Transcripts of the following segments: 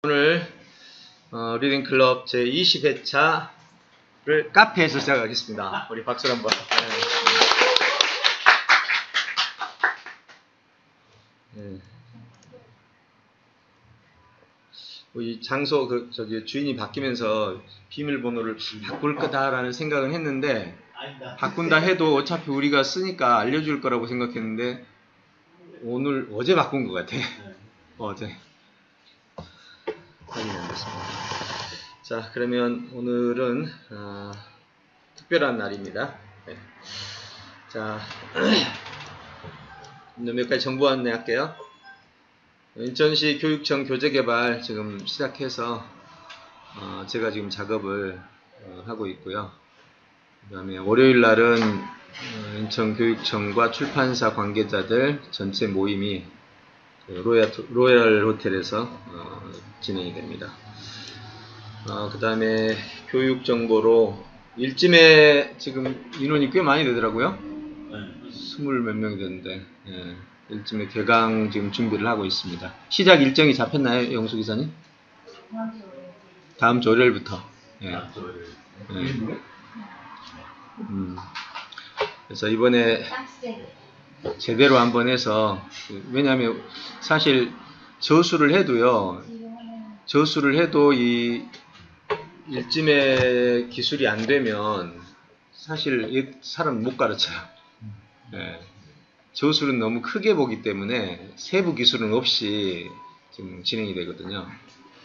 오늘 리딩클럽 제20회차를 카페에서 시작하겠습니다. 우리 박수를 한번. 네. 이 장소 주인이 바뀌면서 비밀번호를 바꿀 거다라는 생각은 했는데 바꾼다 해도 어차피 우리가 쓰니까 알려줄 거라고 생각했는데 어제 바꾼 것 같아. 어제. 확인이 안 됐습니다. 자, 그러면 오늘은 특별한 날입니다. 네. 자, 몇 가지 정보 안내할게요. 인천시 교육청 교재개발 지금 시작해서 제가 지금 작업을 하고 있고요. 그 다음에 월요일 날은 인천교육청과 출판사 관계자들 전체 모임이 로얄 호텔에서 진행이 됩니다. 그 다음에 교육 정보로 일찜에 지금 인원이 꽤 많이 되더라고요. 20몇 명이 되는데, 일찜에 개강 지금 준비를 하고 있습니다. 시작 일정이 잡혔나요, 영수 기사님? 다음 주 월요일부터. 그래서 이번에 제대로 한번 해서, 왜냐하면 사실 저수를 해도 이 일찜의 기술이 안 되면 사실 사람 못 가르쳐요. 저술은 너무 크게 보기 때문에 세부 기술은 없이 지금 진행이 되거든요.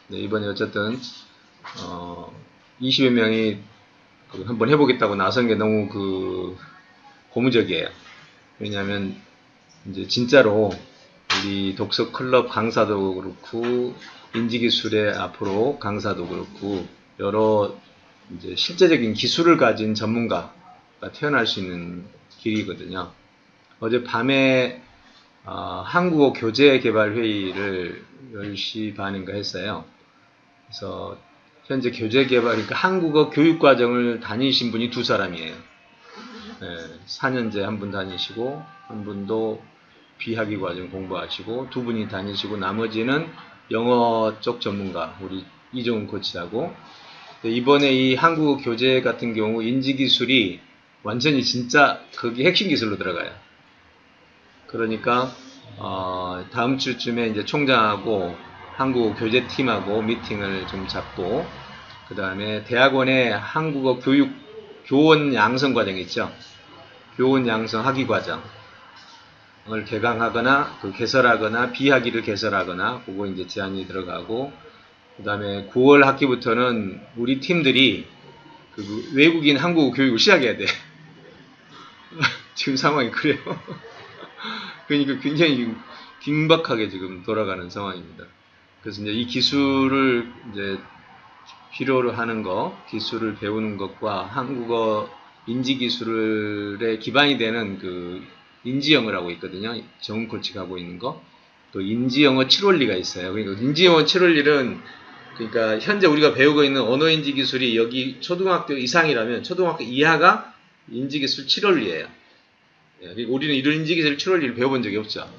네, 이번에 어쨌든 20여 명이 한번 해보겠다고 나선 게 너무 고무적이에요. 왜냐하면 이제 진짜로 우리 독서 클럽 강사도 그렇고 인지기술의 앞으로 강사도 그렇고 여러 이제 실제적인 기술을 가진 전문가가 태어날 수 있는 길이거든요. 어제 밤에 한국어 교재 개발 회의를 10시 반인가 했어요. 그래서 현재 교재 개발, 그러니까 한국어 교육 과정을 다니신 분이 두 사람이에요. 4년제 한 분 다니시고 한 분도 비학위 과정 공부하시고 두 분이 다니시고 나머지는 영어 쪽 전문가 우리 이종훈 코치하고, 이번에 이 한국어 교재 같은 경우 인지기술이 완전히 진짜 거기 핵심 기술로 들어가요. 그러니까 다음 주쯤에 이제 총장하고 한국어 교재팀하고 미팅을 좀 잡고, 그 다음에 대학원의 한국어 교원 양성 과정 있죠. 교원 양성 학위 과정을 개강하거나 개설하거나 비학위를 개설하거나 그거 이제 제안이 들어가고, 그 다음에 9월 학기부터는 우리 팀들이 외국인 한국어 교육을 시작해야 돼. 지금 상황이 그래요. 그러니까 굉장히 긴박하게 지금 돌아가는 상황입니다. 그래서 이제 이 기술을 이제 필요로 하는 기술을 배우는 것과 한국어 인지 기술의 기반이 되는 인지영어라고 있거든요. 정훈 코치가 하고 있는 거. 또 인지영어 7원리가 있어요. 그러니까 인지영어 7원리는 그러니까 현재 우리가 배우고 있는 언어인지 기술이 여기 초등학교 이상이라면 초등학교 이하가 인지기술 7원리예요. 그러니까 우리는 이런 인지기술 7원리를 배워본 적이 없죠.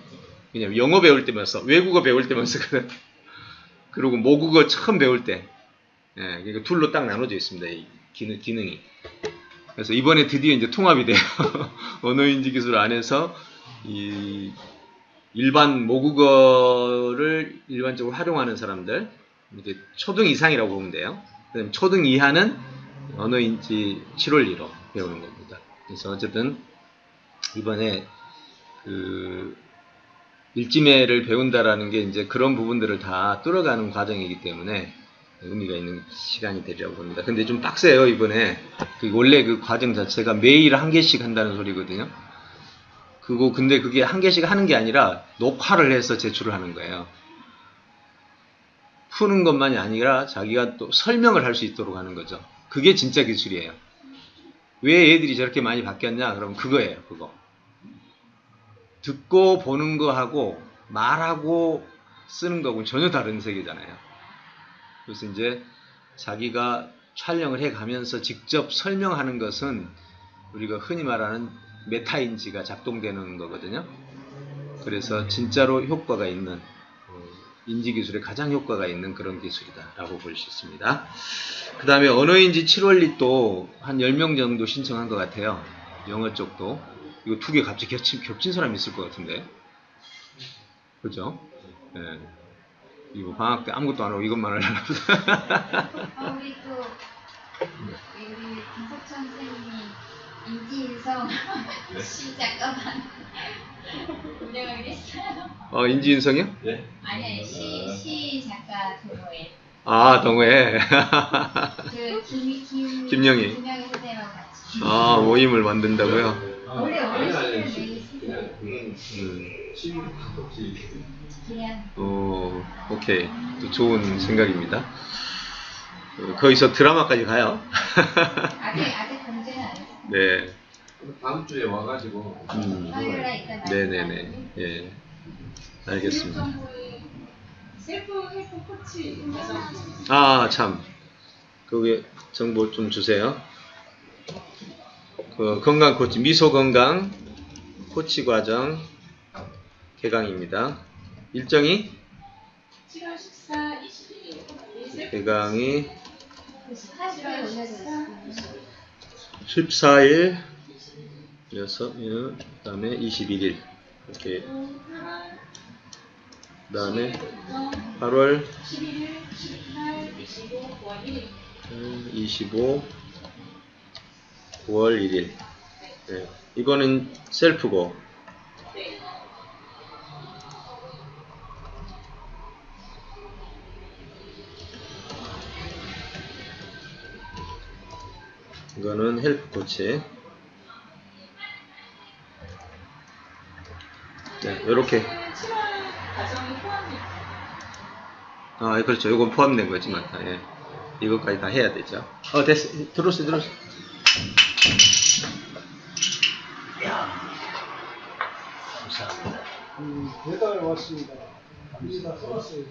왜냐면 영어 배울 때만 써, 외국어 배울 때만 쓰거든. 그리고 모국어 처음 배울 때, 그러니까 둘로 딱 나눠져 있습니다. 이 기능이. 그래서 이번에 드디어 이제 통합이 돼요. 언어인지 기술 안에서 이 일반 모국어를 일반적으로 활용하는 사람들, 이게 초등 이상이라고 보면 돼요. 그다음에 초등 이하는 언어인지 7원리로 배우는 겁니다. 그래서 어쨌든 이번에 일지매를 배운다라는 게 이제 그런 부분들을 다 뚫어가는 과정이기 때문에 의미가 있는 시간이 되리라고 봅니다. 근데 좀 빡세요, 이번에. 원래 과정 자체가 매일 한 개씩 한다는 소리거든요. 근데 그게 한 개씩 하는 게 아니라 녹화를 해서 제출을 하는 거예요. 푸는 것만이 아니라 자기가 또 설명을 할 수 있도록 하는 거죠. 그게 진짜 기술이에요. 왜 애들이 저렇게 많이 바뀌었냐? 그럼 그거예요, 그거. 듣고 보는 거하고 말하고 쓰는 거하고는 전혀 다른 세계잖아요. 그래서 이제 자기가 촬영을 해가면서 직접 설명하는 것은 우리가 흔히 말하는 메타인지가 작동되는 거거든요. 그래서 진짜로 효과가 있는 인지기술에 가장 효과가 있는 그런 기술이다라고 볼 수 있습니다. 그 다음에 언어인지 7월릿도 한 10명 정도 신청한 것 같아요. 영어 쪽도. 이거 두 개 갑자기 겹친 사람이 있을 것 같은데. 그죠? 예. 이거 방학 때 아무것도 안 하고 이것만 하려나 보다. 우리 또 우리 김석천 선생님이 인지인성 시 작가만 운영을 했어요. 인지인성이요? 네? 아니요, 시 작가 동호회. 아, 동호회. 김영희. 김영희 선생님하고 같이. 아, 모임을 만든다고요? 원래 시를 내기 오케이. 또 좋은 생각입니다. 거기서 드라마까지 가요. 아직 공지는 안 했어요. 네. 다음 주에 와가지고. 화요일날 이따 네네네. 예. 알겠습니다. 셀프 헬프 코치 아, 참. 거기 정보 좀 주세요. 그 건강 코치, 미소 건강 코치 과정 개강입니다. 일정이 7월 14, 21일 개강이 14일 14일, 그 다음에 21일. 이렇게. 그 다음에 8월 11일, 18, 25, 9월 1일 25, 9월 1일. 네. 이거는 셀프고. 네. 이거는 헬프 코치. 네, 요렇게. 7월 과정이 포함되어 아, 그렇죠. 이건 포함된 거지만, 예. 이것까지 다 해야 되죠. 됐어. 들었어. 배달 왔습니다. 감사합니다. 써왔어요.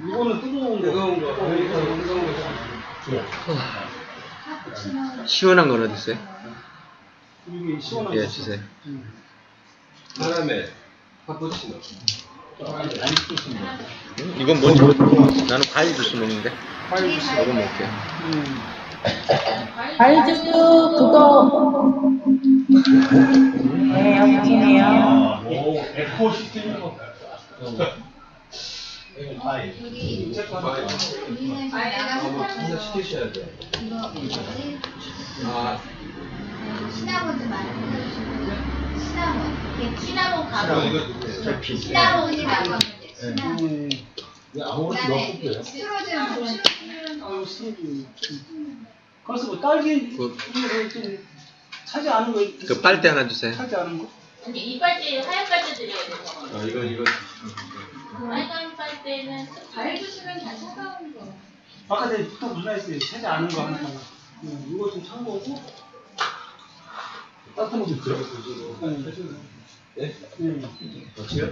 이거는 뜨거운 거. 시원한 건 어디 있어요? 이게 시원한 예, 거. 주세요. 그다음에 카푸치노. 이건 뭔지 모르겠어. 나는 과일 주스 먹는데. 과일 주스. 이거 먹을게요. 과일 주스 그거 네 여기네요. 오, 에코 시스템인 거. 우리 우리는 내가 하나 시키셔야 돼. 이거 뭐지? 아, 시나몬 좀 많이 뿌려주시고 시나몬 이게 시나몬 가루 이거 누구예요? 시나몬이라고 하면 돼. 시나몬 아무것도 그다음에 넣었고요. 스로 좀 뿌려주세요. 아유, 스님. 그래서 뭐 딸기 좀 차지 않은 거. 그 빨대 하나 주세요. 차지 않은 거. 아니 이 빨대 하얀 빨대 드려야 돼요. 이거. 빨간 빨대는 과일 주시면 다 차가운 거. 아까 내가 부탁 전화했어요. 차지 않은 거 하나. 이거 좀 참고고. 따뜻한 거좀 들어가세요. 네? 어치요?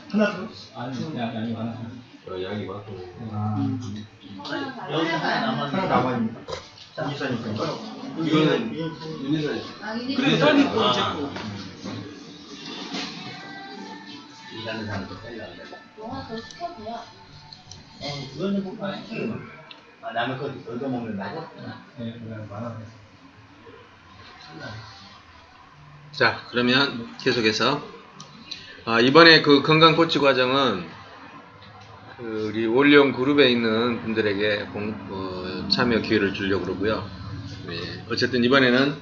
하나 더? 아니, 양이 많아. 양이 많고. 여기 하나 남았는데. 이거는 윤희선. 아, 이게 그래, 딸기 거 제거. 일하는 사람도 살려야 돼. 영화 더 시켜도 돼요. 그거는 뭐 많이 남의 거 얻어 먹는다고? 네, 많아. 자, 그러면 계속해서 이번에 그 건강 코치 과정은 그 우리 원령 그룹에 있는 분들에게 참여 기회를 주려고 그러고요. 네, 어쨌든 이번에는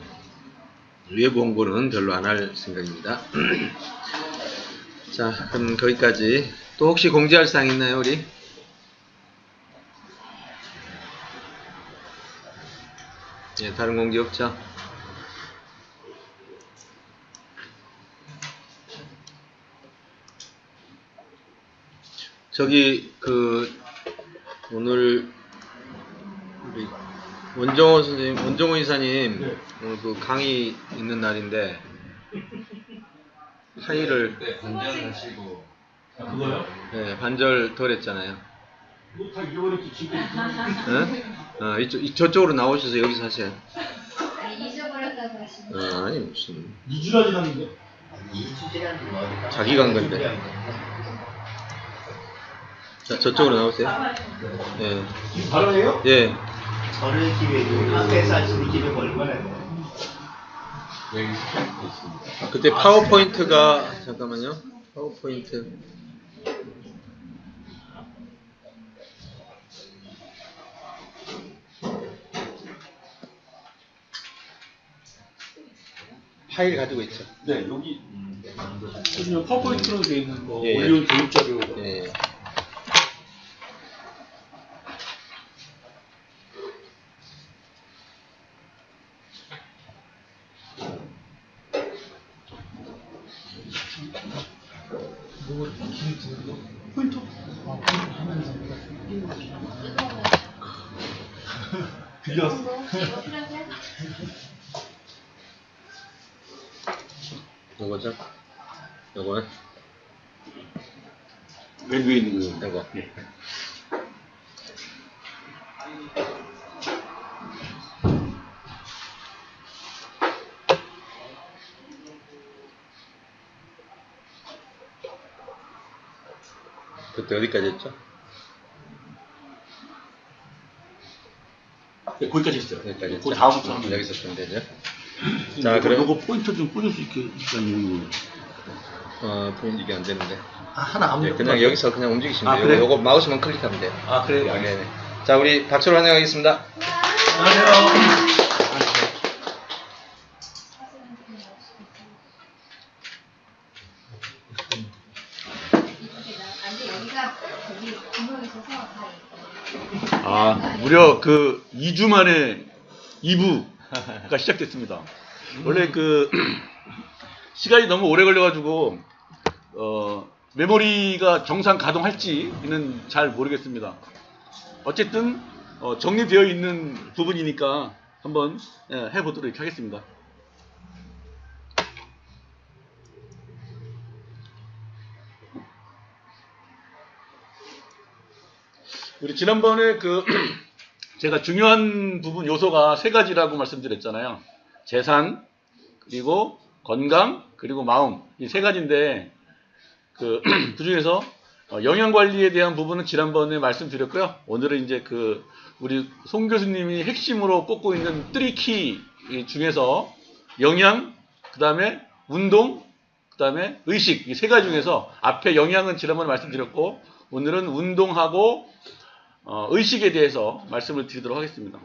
외부 홍보는 별로 안 할 생각입니다. 자, 그럼 거기까지. 또 혹시 공지할 사항 있나요, 우리? 예, 다른 공지 없죠? 저기 오늘 우리 원정호 선생님, 원정호 이사님 오늘 그 강의 있는 날인데 파일을 네, 반전하시고. 그거요? 네, 반절 덜 했잖아요. 다 잃어버렸지, 지금. 네? 저쪽으로 나오셔서 여기서 하세요. 아니 잊어버렸다고 하시는 아니 무슨 2주나 지났는데. 이수지라는 건 어디 자기가 한 건데. 자, 저쪽으로 나오세요. 예. 바로 해요? 예. 저를 기회로 앞에서 할 수 있는 기회가 얼마나 돼요? 여기 스캔도 있습니다. 그때 파워포인트가 잠깐만요. 파워포인트. 파일 가지고 있죠. 네, 여기 그냥 파워포인트로 되어 있는 거 예, 예. 올리온 교육 자료. 예. 포인터. 빌렸어. 이거 필요하세요? 요거죠? 요거는? 맨 위에 있는 거. 요거. 네. 그때 어디까지 했죠? 네, 거기까지 했어요. 여기까지 했죠? 그 다음부터 하면 여기서 쓰면 되죠? 자, 자, 그럼 요거 포인터 좀 꽂을 수 있게 일단 포인트 이게 안 되는데. 하나 안 네, 그냥 여기서 그냥 움직이시면 아, 돼요. 그래요? 요거 마우스만 클릭하면 돼요. 아, 그래요? 네, 네. 자, 우리 박수로 환영하겠습니다. 안녕하세요. 안돼 여기가 저기 구멍이 있어서 다 있거든요. 아, 무려 그 2주 만에 2부가 시작됐습니다. 원래 그 시간이 너무 오래 걸려가지고 메모리가 정상 가동할지는 잘 모르겠습니다. 어쨌든 정리되어 있는 부분이니까 한번 해보도록 하겠습니다. 우리 지난번에 그 제가 중요한 부분 요소가 세 가지라고 말씀드렸잖아요. 재산, 그리고 건강, 그리고 마음, 이 세 가지인데 그 중에서 영양 관리에 대한 부분은 지난번에 말씀드렸고요. 오늘은 이제 그 우리 송 교수님이 핵심으로 꼽고 있는 3키 중에서 영양, 그 다음에 운동, 그 다음에 의식, 이 세 가지 중에서 앞에 영양은 지난번에 말씀드렸고 오늘은 운동하고 의식에 대해서 말씀을 드리도록 하겠습니다.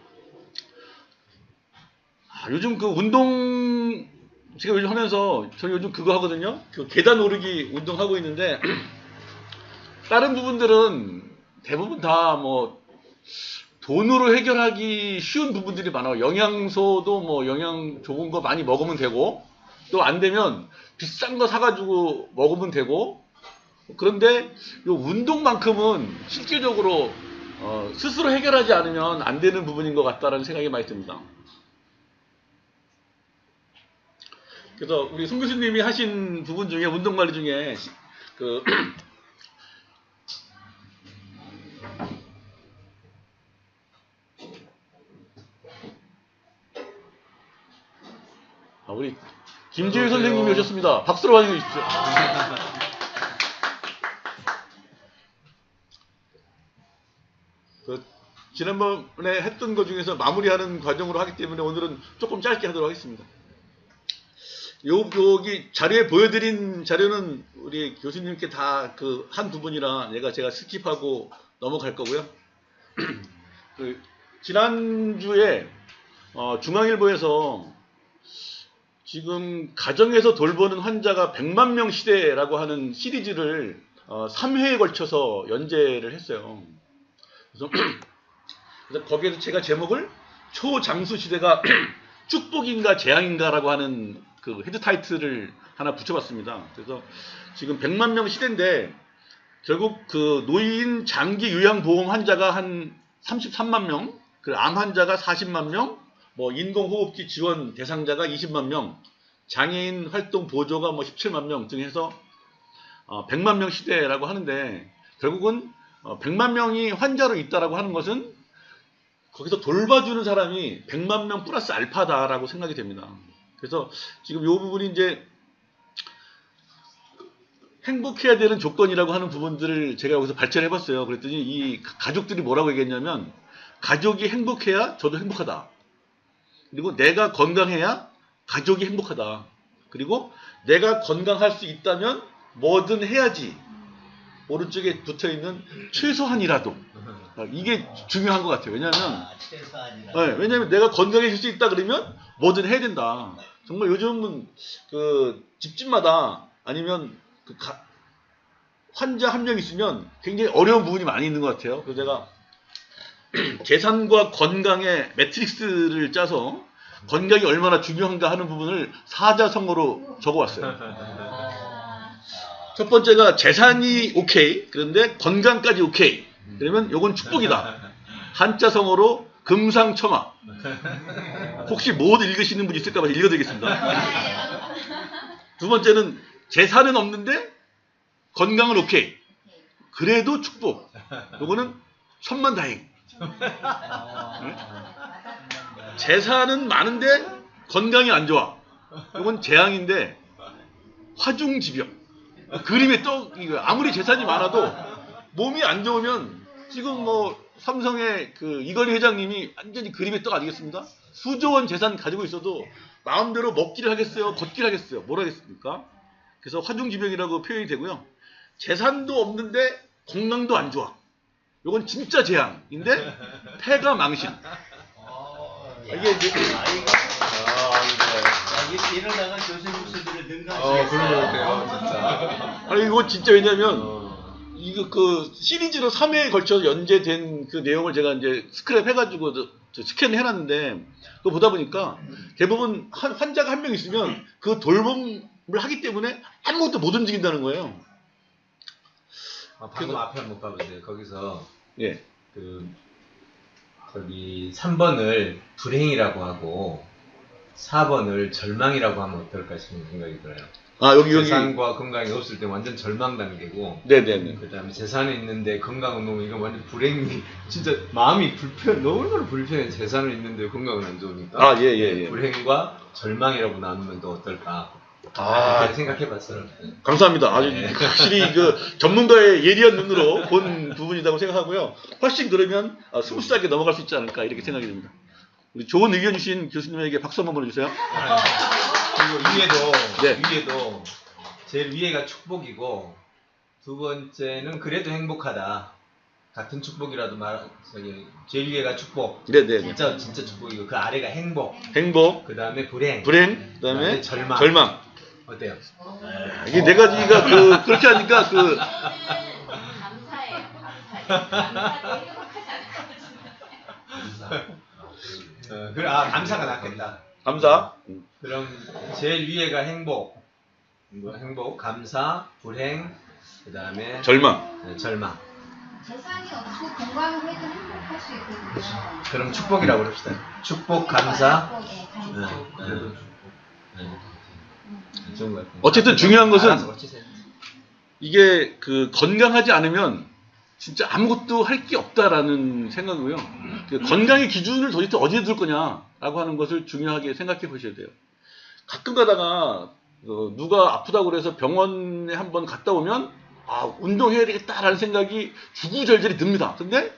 요즘 그 운동 제가 요즘 하면서 저는 요즘 그거 하거든요. 그 계단 오르기 운동하고 있는데 다른 부분들은 대부분 다 뭐 돈으로 해결하기 쉬운 부분들이 많아요. 영양소도 뭐 영양 좋은 거 많이 먹으면 되고 또 안 되면 비싼 거 사가지고 먹으면 되고 그런데 요 운동만큼은 실질적으로 스스로 해결하지 않으면 안 되는 부분인 것 같다라는 생각이 많이 듭니다. 그래서 우리 송 교수님이 하신 부분 중에 운동 관리 중에 그 우리 김지우 선생님이 오셨습니다. 박수로 환영해 주십시오. 지난번에 했던 것 중에서 마무리하는 과정으로 하기 때문에 오늘은 조금 짧게 하도록 하겠습니다. 여기 자료에 보여드린 자료는 우리 교수님께 다 그 한 부분이라 제가 스킵하고 넘어갈 거고요. 지난주에 중앙일보에서 지금 가정에서 돌보는 환자가 100만 명 시대라고 하는 시리즈를 3회에 걸쳐서 연재를 했어요. 그래서 거기에서 제가 제목을 초장수 시대가 축복인가 재앙인가라고 하는 그 헤드 타이틀을 하나 붙여봤습니다. 그래서 지금 100만 명 시대인데 결국 그 노인 장기 요양보험 환자가 한 33만 명, 그 암 환자가 40만 명, 뭐 인공호흡기 지원 대상자가 20만 명, 장애인 활동 보조가 뭐 17만 명 등 해서 100만 명 시대라고 하는데 결국은 100만 명이 환자로 있다라고 하는 것은 거기서 돌봐주는 사람이 100만 명 플러스 알파다라고 생각이 됩니다. 그래서 지금 이 부분이 이제 행복해야 되는 조건이라고 하는 부분들을 제가 여기서 발전해 봤어요. 그랬더니 이 가족들이 뭐라고 얘기했냐면 가족이 행복해야 저도 행복하다. 그리고 내가 건강해야 가족이 행복하다. 그리고 내가 건강할 수 있다면 뭐든 해야지. 오른쪽에 붙어있는 최소한이라도. 이게 중요한 것 같아요. 왜냐하면 왜냐하면 내가 건강해질 수 있다 그러면 뭐든 해야 된다. 정말 요즘은 그 집집마다 아니면 그 환자 한 명 있으면 굉장히 어려운 부분이 많이 있는 것 같아요. 그래서 제가 재산과 건강의 매트릭스를 짜서 건강이 얼마나 중요한가 하는 부분을 사자성어로 적어왔어요. 첫 번째가 재산이 오케이. 그런데 건강까지 오케이. 그러면 요건 축복이다. 한자성어로 금상첨화. 혹시 못 읽으시는 분 있을까 봐 읽어드리겠습니다. 두 번째는 재산은 없는데 건강은 오케이. 그래도 축복. 요거는 천만다행. 네? 재산은 많은데 건강이 안 좋아. 요건 재앙인데 화중지병. 그림의 떡, 아무리 재산이 많아도 몸이 안 좋으면 지금 뭐 삼성의 그 이건희 회장님이 완전히 그림의 떡 아니겠습니까? 수조 원 재산 가지고 있어도 마음대로 먹기를 하겠어요? 걷기를 하겠어요? 뭘 하겠습니까? 그래서 화중지병이라고 표현이 되고요. 재산도 없는데 건강도 안 좋아. 요건 진짜 재앙인데 폐가 망신. 이게 이제 일어나간 교수님 수들을 능가하시 그런 것 같아요, 진짜. 아니 이거 진짜 왜냐면 이거 그 시리즈로 3회에 걸쳐 연재된 그 내용을 제가 이제 스크랩 해가지고 스캔을 해놨는데 그거 보다 보니까 대부분 환자가 한 명 있으면 그 돌봄을 하기 때문에 아무것도 못 움직인다는 거예요. 방금 앞에 한번 봐보세요. 거기서 예. 거기 3번을 불행이라고 하고 4번을 절망이라고 하면 어떨까 싶은 생각이 들어요. 아 여기 재산과 건강이 없을 때 완전 절망 단계고, 네네네. 그다음에 재산이 있는데 건강은 너무 이거 완전 불행이 진짜 마음이 너무 불편해. 재산은 있는데 건강은 안 좋으니까. 예. 불행과 절망이라고 나누면 또 어떨까? 이렇게 생각해봤어요. 감사합니다. 아주 확실히 그 전문가의 예리한 눈으로 본 부분이라고 생각하고요. 훨씬 그러면 스무스하게 넘어갈 수 있지 않을까 이렇게 생각이 듭니다. 우리 좋은 의견 주신 교수님에게 박수 한번 보내주세요. 그리고 위에도 제일 위에가 축복이고 두 번째는 그래도 행복하다. 같은 축복이라도 제일 위에가 축복. 네네. 진짜 축복이고 그 아래가 행복. 그 다음에 불행. 그 다음에 절망. 어때요? 이게 네 가지가 그렇게 하니까 감사해요. 감사해요. 행복하지 않을 감사가 낫겠다. 감사. 그럼 제일 위에가 행복, 감사, 불행, 그 다음에 절망. 절망. 재산이 없고 건강을 해도 행복할 수 있거든요. 그럼 축복이라고 합시다. 축복, 감사. 좋은 것 같아요. 어쨌든 중요한 것은 알아서 고치세요. 이게 건강하지 않으면 진짜 아무것도 할 게 없다라는 생각이고요. 건강의 기준을 도대체 어디에 둘 거냐라고 하는 것을 중요하게 생각해 보셔야 돼요. 가끔 가다가 누가 아프다고 그래서 병원에 한번 갔다 오면 운동해야 되겠다라는 생각이 주구절절이 듭니다. 근데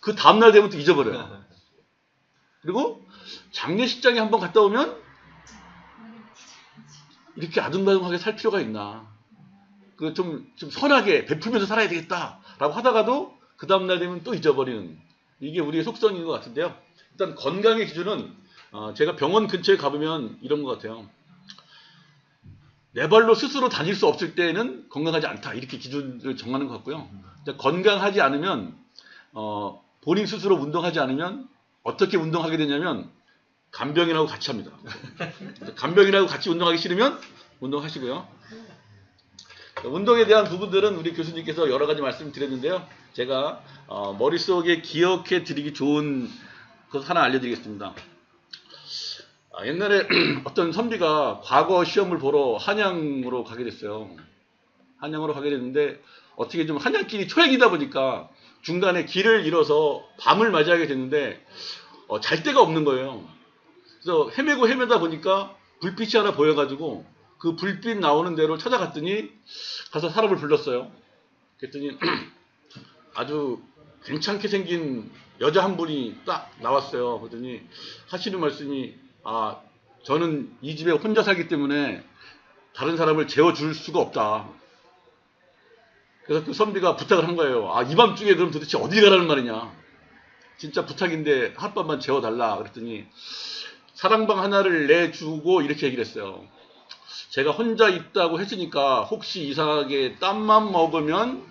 그 다음날 되면 또 잊어버려요. 그리고 장례식장에 한번 갔다 오면 이렇게 아둥바둥하게 살 필요가 있나. 좀 선하게 베풀면서 살아야 되겠다라고 하다가도 그 다음날 되면 또 잊어버리는, 이게 우리의 속성인 것 같은데요. 일단 건강의 기준은 제가 병원 근처에 가보면 이런 것 같아요. 내 발로 스스로 다닐 수 없을 때는 건강하지 않다, 이렇게 기준을 정하는 것 같고요. 건강하지 않으면 본인 스스로 운동하지 않으면 어떻게 운동하게 되냐면 간병인하고 같이 합니다. 간병인하고 같이 운동하기 싫으면 운동하시고요. 운동에 대한 부분들은 우리 교수님께서 여러 가지 말씀드렸는데요. 제가 머릿속에 기억해 드리기 좋은 것 하나 알려드리겠습니다. 옛날에 어떤 선비가 과거 시험을 보러 한양으로 가게 됐어요. 한양으로 가게 됐는데 어떻게 좀 한양길이 초행이다 보니까 중간에 길을 잃어서 밤을 맞이하게 됐는데 잘 데가 없는 거예요. 그래서 헤매다 보니까 불빛이 하나 보여가지고 그 불빛 나오는 데로 찾아갔더니 가서 사람을 불렀어요. 그랬더니 아주 괜찮게 생긴 여자 한 분이 딱 나왔어요. 그랬더니 하시는 말씀이 저는 이 집에 혼자 살기 때문에 다른 사람을 재워줄 수가 없다. 그래서 그 선비가 부탁을 한 거예요. 이 밤중에 그럼 도대체 어디 가라는 말이냐. 진짜 부탁인데 하룻밤만 재워달라. 그랬더니 사랑방 하나를 내주고 이렇게 얘기를 했어요. 제가 혼자 있다고 했으니까 혹시 이상하게 땀만 먹으면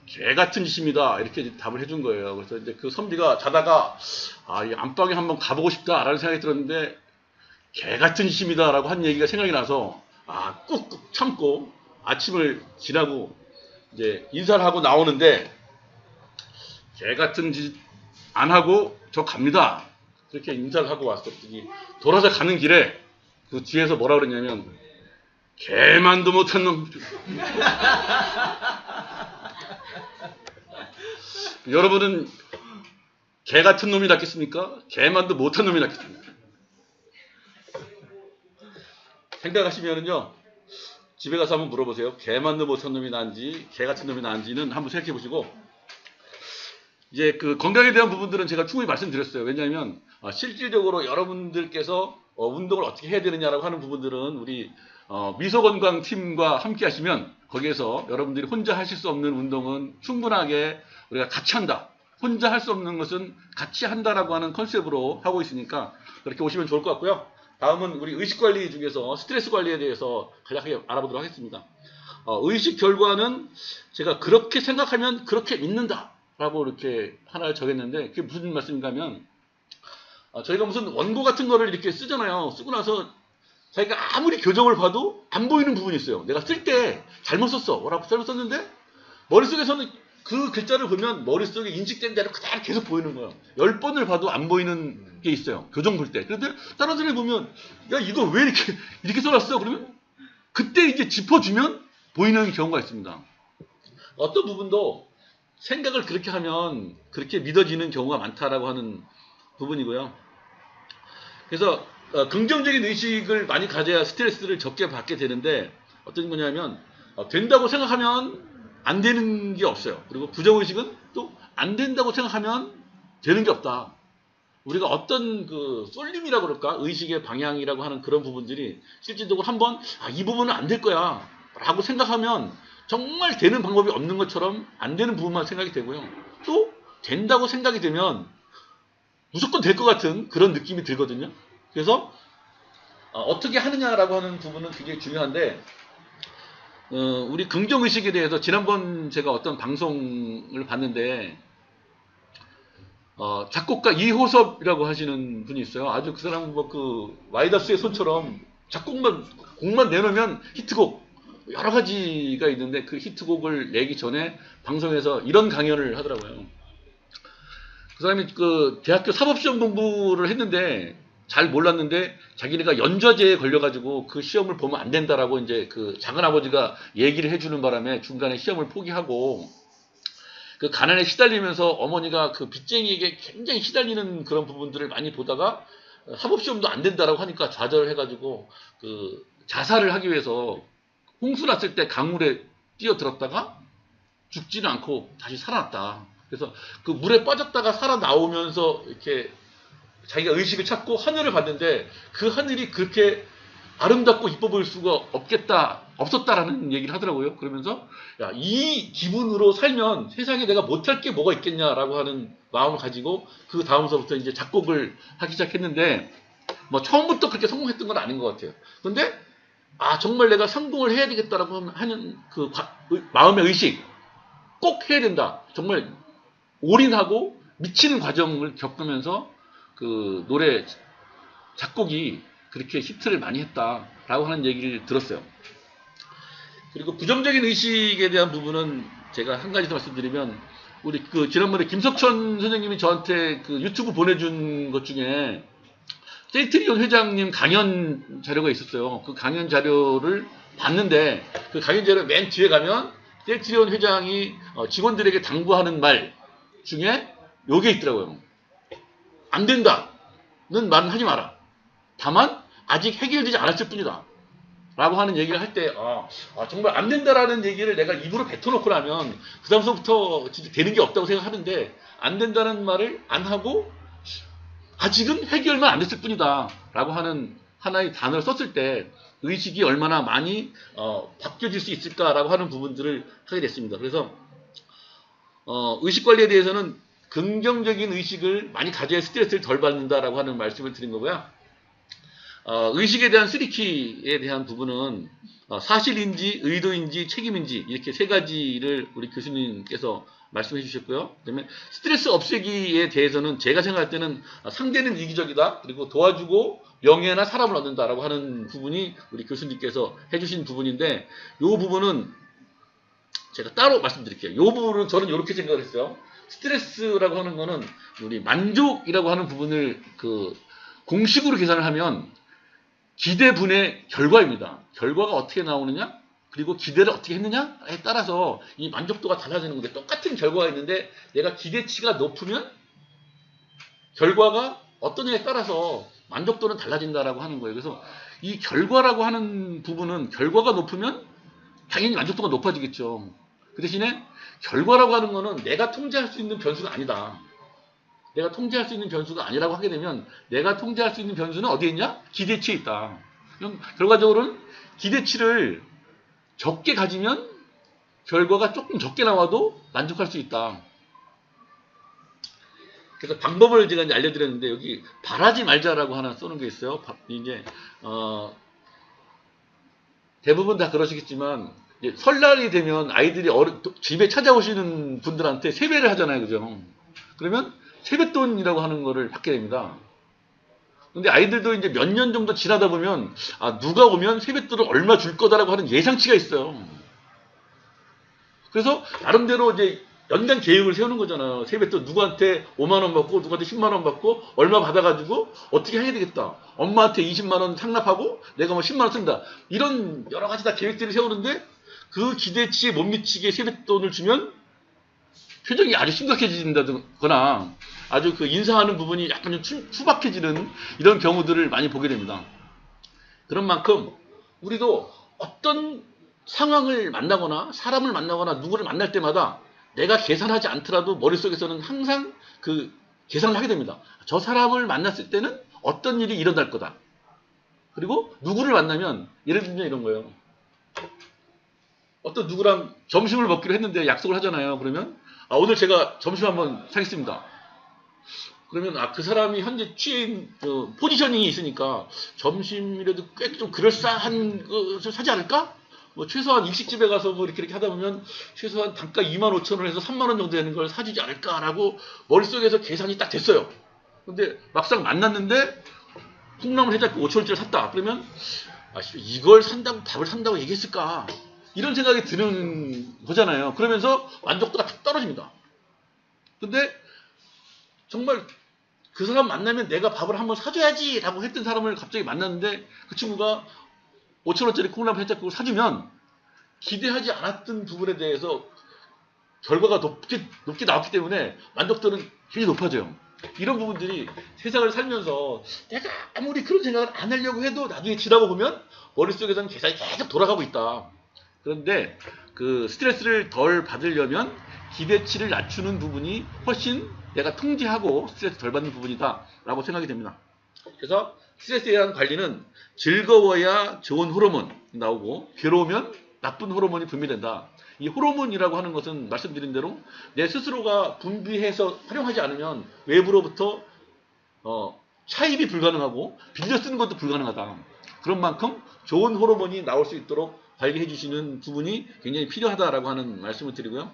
개 같은 짓입니다. 이렇게 답을 해준 거예요. 그래서 이제 그 선비가 자다가 이 안방에 한번 가보고 싶다라는 생각이 들었는데 개 같은 짓입니다라고 한 얘기가 생각이 나서 꾹꾹 참고 아침을 지나고 이제 인사를 하고 나오는데 개 같은 짓 안 하고 저 갑니다. 그렇게 인사를 하고 왔었더니 돌아서 가는 길에 그 뒤에서 뭐라 그랬냐면 개만도 못한 놈. 여러분은 개 같은 놈이 낫겠습니까? 개만도 못한 놈이 낫겠습니까? 생각하시면은요, 집에 가서 한번 물어보세요. 개만도 못한 놈이 나은지, 개 같은 놈이 나은지는 한번 생각해 보시고, 이제 그 건강에 대한 부분들은 제가 충분히 말씀드렸어요. 왜냐하면, 실질적으로 여러분들께서 운동을 어떻게 해야 되느냐라고 하는 부분들은 우리 미소건강팀과 함께 하시면 거기에서 여러분들이 혼자 하실 수 없는 운동은 충분하게 우리가 같이 한다. 혼자 할 수 없는 것은 같이 한다라고 하는 컨셉으로 하고 있으니까 그렇게 오시면 좋을 것 같고요. 다음은 우리 의식관리 중에서 스트레스 관리에 대해서 간략하게 알아보도록 하겠습니다. 의식 결과는 제가 그렇게 생각하면 그렇게 믿는다 라고 이렇게 하나를 정했는데 그게 무슨 말씀인가 하면 저희가 무슨 원고 같은 거를 이렇게 쓰잖아요. 쓰고 나서 자기가 아무리 교정을 봐도 안 보이는 부분이 있어요. 내가 쓸 때 잘못 썼어 라고 잘못 썼는데 머릿속에서는 그 글자를 보면 머릿속에 인식된 대로 그대로 계속 보이는 거예요. 10번을 봐도 안 보이는 게 있어요. 교정 볼 때. 그런데 다른 사람이 보면 야 이거 왜 이렇게 써놨어? 그러면 그때 이제 짚어주면 보이는 경우가 있습니다. 어떤 부분도 생각을 그렇게 하면 그렇게 믿어지는 경우가 많다라고 하는 부분이고요. 그래서 긍정적인 의식을 많이 가져야 스트레스를 적게 받게 되는데 어떤 거냐면 된다고 생각하면 안 되는 게 없어요. 그리고 부정의식은 또 안 된다고 생각하면 되는 게 없다. 우리가 어떤 그 쏠림이라고 그럴까? 의식의 방향이라고 하는 그런 부분들이 실질적으로 한번 이 부분은 안 될 거야 라고 생각하면 정말 되는 방법이 없는 것처럼 안 되는 부분만 생각이 되고요. 또 된다고 생각이 되면 무조건 될 것 같은 그런 느낌이 들거든요. 그래서 어떻게 하느냐라고 하는 부분은 굉장히 중요한데 우리 긍정의식에 대해서 지난번 제가 어떤 방송을 봤는데 작곡가 이호섭이라고 하시는 분이 있어요. 아주 그 사람은 뭐 그 와이다스의 손처럼 곡만 내놓으면 히트곡 여러 가지가 있는데 그 히트곡을 내기 전에 방송에서 이런 강연을 하더라고요. 그 사람이 그 대학교 사법시험 공부를 했는데 잘 몰랐는데 자기네가 연좌제에 걸려가지고 그 시험을 보면 안 된다라고 이제 그 작은아버지가 얘기를 해주는 바람에 중간에 시험을 포기하고 그 가난에 시달리면서 어머니가 그 빚쟁이에게 굉장히 시달리는 그런 부분들을 많이 보다가 사법시험도 안 된다라고 하니까 좌절해가지고 그 자살을 하기 위해서 홍수 났을 때 강물에 뛰어들었다가 죽지는 않고 다시 살아났다. 그래서 그 물에 빠졌다가 살아나오면서 이렇게 자기가 의식을 찾고 하늘을 봤는데 그 하늘이 그렇게 아름답고 이뻐 보일 수가 없었다라는 얘기를 하더라고요. 그러면서 야, 이 기분으로 살면 세상에 내가 못할 게 뭐가 있겠냐라고 하는 마음을 가지고 그 다음서부터 이제 작곡을 하기 시작했는데 뭐 처음부터 그렇게 성공했던 건 아닌 것 같아요. 근데 정말 내가 성공을 해야 되겠다라고 하는 그 마음의 의식 꼭 해야 된다. 정말 올인하고 미치는 과정을 겪으면서 그 노래 작곡이 그렇게 히트를 많이 했다라고 하는 얘기를 들었어요. 그리고 부정적인 의식에 대한 부분은 제가 한 가지 더 말씀드리면 우리 그 지난번에 김석천 선생님이 저한테 그 유튜브 보내준 것 중에 셀트리온 회장님 강연 자료가 있었어요. 그 강연 자료를 봤는데 그 강연 자료 맨 뒤에 가면 셀트리온 회장이 직원들에게 당부하는 말 중에 요게 있더라고요. 안 된다는 말은 하지 마라. 다만 아직 해결되지 않았을 뿐이다 라고 하는 얘기를 할 때, 정말 안 된다라는 얘기를 내가 입으로 뱉어놓고 나면, 그 다음서부터 진짜 되는 게 없다고 생각하는데, 안 된다는 말을 안 하고, 아직은 해결만 안 됐을 뿐이다. 라고 하는 하나의 단어를 썼을 때, 의식이 얼마나 많이, 바뀌어질 수 있을까라고 하는 부분들을 하게 됐습니다. 그래서, 의식 관리에 대해서는 긍정적인 의식을 많이 가져야 스트레스를 덜 받는다라고 하는 말씀을 드린 거고요. 의식에 대한 3키에 대한 부분은 사실인지 의도인지 책임인지 이렇게 세 가지를 우리 교수님께서 말씀해 주셨고요. 그다음에 스트레스 없애기에 대해서는 제가 생각할 때는 상대는 이기적이다. 그리고 도와주고 명예나 사람을 얻는다라고 하는 부분이 우리 교수님께서 해주신 부분인데 이 부분은 제가 따로 말씀드릴게요. 이 부분은 저는 이렇게 생각을 했어요. 스트레스라고 하는 거는 우리 만족이라고 하는 부분을 공식으로 계산을 하면 기대분의 결과입니다. 결과가 어떻게 나오느냐, 그리고 기대를 어떻게 했느냐에 따라서 이 만족도가 달라지는 건데 똑같은 결과가 있는데 내가 기대치가 높으면 결과가 어떠냐에 따라서 만족도는 달라진다라고 하는 거예요. 그래서 이 결과라고 하는 부분은 결과가 높으면 당연히 만족도가 높아지겠죠. 그 대신에 결과라고 하는 거는 내가 통제할 수 있는 변수가 아니다. 내가 통제할 수 있는 변수가 아니라고 하게 되면 내가 통제할 수 있는 변수는 어디에 있냐? 기대치에 있다. 그럼 결과적으로는 기대치를 적게 가지면 결과가 조금 적게 나와도 만족할 수 있다. 그래서 방법을 제가 이제 알려드렸는데 여기 바라지 말자라고 하나 써놓은 게 있어요. 이제 대부분 다 그러시겠지만 이제 설날이 되면 아이들이 집에 찾아오시는 분들한테 세배를 하잖아요, 그죠? 그러면 세뱃돈이라고 하는 거를 받게 됩니다. 근데 아이들도 이제 몇 년 정도 지나다 보면 누가 오면 세뱃돈을 얼마 줄 거다라고 하는 예상치가 있어요. 그래서 나름대로 이제 연간 계획을 세우는 거잖아요. 세뱃돈 누구한테 5만 원 받고 누구한테 10만 원 받고 얼마 받아가지고 어떻게 해야 되겠다. 엄마한테 20만 원 상납하고 내가 뭐 10만 원 쓴다. 이런 여러 가지 다 계획들을 세우는데 그 기대치에 못 미치게 세뱃돈을 주면 표정이 아주 심각해진다거나 아주 인사하는 부분이 약간 좀 투박해지는 이런 경우들을 많이 보게 됩니다. 그런 만큼 우리도 어떤 상황을 만나거나 사람을 만나거나 누구를 만날 때마다 내가 계산하지 않더라도 머릿속에서는 항상 계산을 하게 됩니다. 저 사람을 만났을 때는 어떤 일이 일어날 거다. 그리고 누구를 만나면 예를 들면 이런 거예요. 어떤 누구랑 점심을 먹기로 했는데 약속을 하잖아요. 그러면 오늘 제가 점심 한번 사겠습니다. 그러면 그 사람이 현재 취인 포지셔닝이 있으니까 점심이라도 꽤 좀 그럴싸한 것을 사지 않을까? 뭐 최소한 일식집에 가서 뭐 이렇게 하다 보면 최소한 단가 25,000원 해서 3만 원 정도 되는 걸 사주지 않을까라고 머릿속에서 계산이 딱 됐어요. 근데 막상 만났는데 콩나물 해장국 5,000원짜리 샀다. 그러면 이걸 산다고 밥을 산다고 얘기했을까? 이런 생각이 드는 거잖아요. 그러면서 만족도가 탁 떨어집니다. 근데 정말 그 사람 만나면 내가 밥을 한번 사줘야지 라고 했던 사람을 갑자기 만났는데 그 친구가 5,000원짜리 콩나물 해장국을 사주면 기대하지 않았던 부분에 대해서 결과가 높게 나왔기 때문에 만족도는 굉장히 높아져요. 이런 부분들이 세상을 살면서 내가 아무리 그런 생각을 안 하려고 해도 나중에 지나고 보면 머릿속에서는 계산이 계속 돌아가고 있다. 그런데 스트레스를 덜 받으려면 기대치를 낮추는 부분이 훨씬 내가 통제하고 스트레스 덜 받는 부분이다 라고 생각이 됩니다. 그래서 스트레스에 대한 관리는 즐거워야 좋은 호르몬 나오고 괴로우면 나쁜 호르몬이 분비된다. 이 호르몬이라고 하는 것은 말씀드린 대로 내 스스로가 분비해서 활용하지 않으면 외부로부터 차입이 불가능하고 빌려 쓰는 것도 불가능하다. 그런 만큼 좋은 호르몬이 나올 수 있도록 관리해 주시는 부분이 굉장히 필요하다라고 하는 말씀을 드리고요.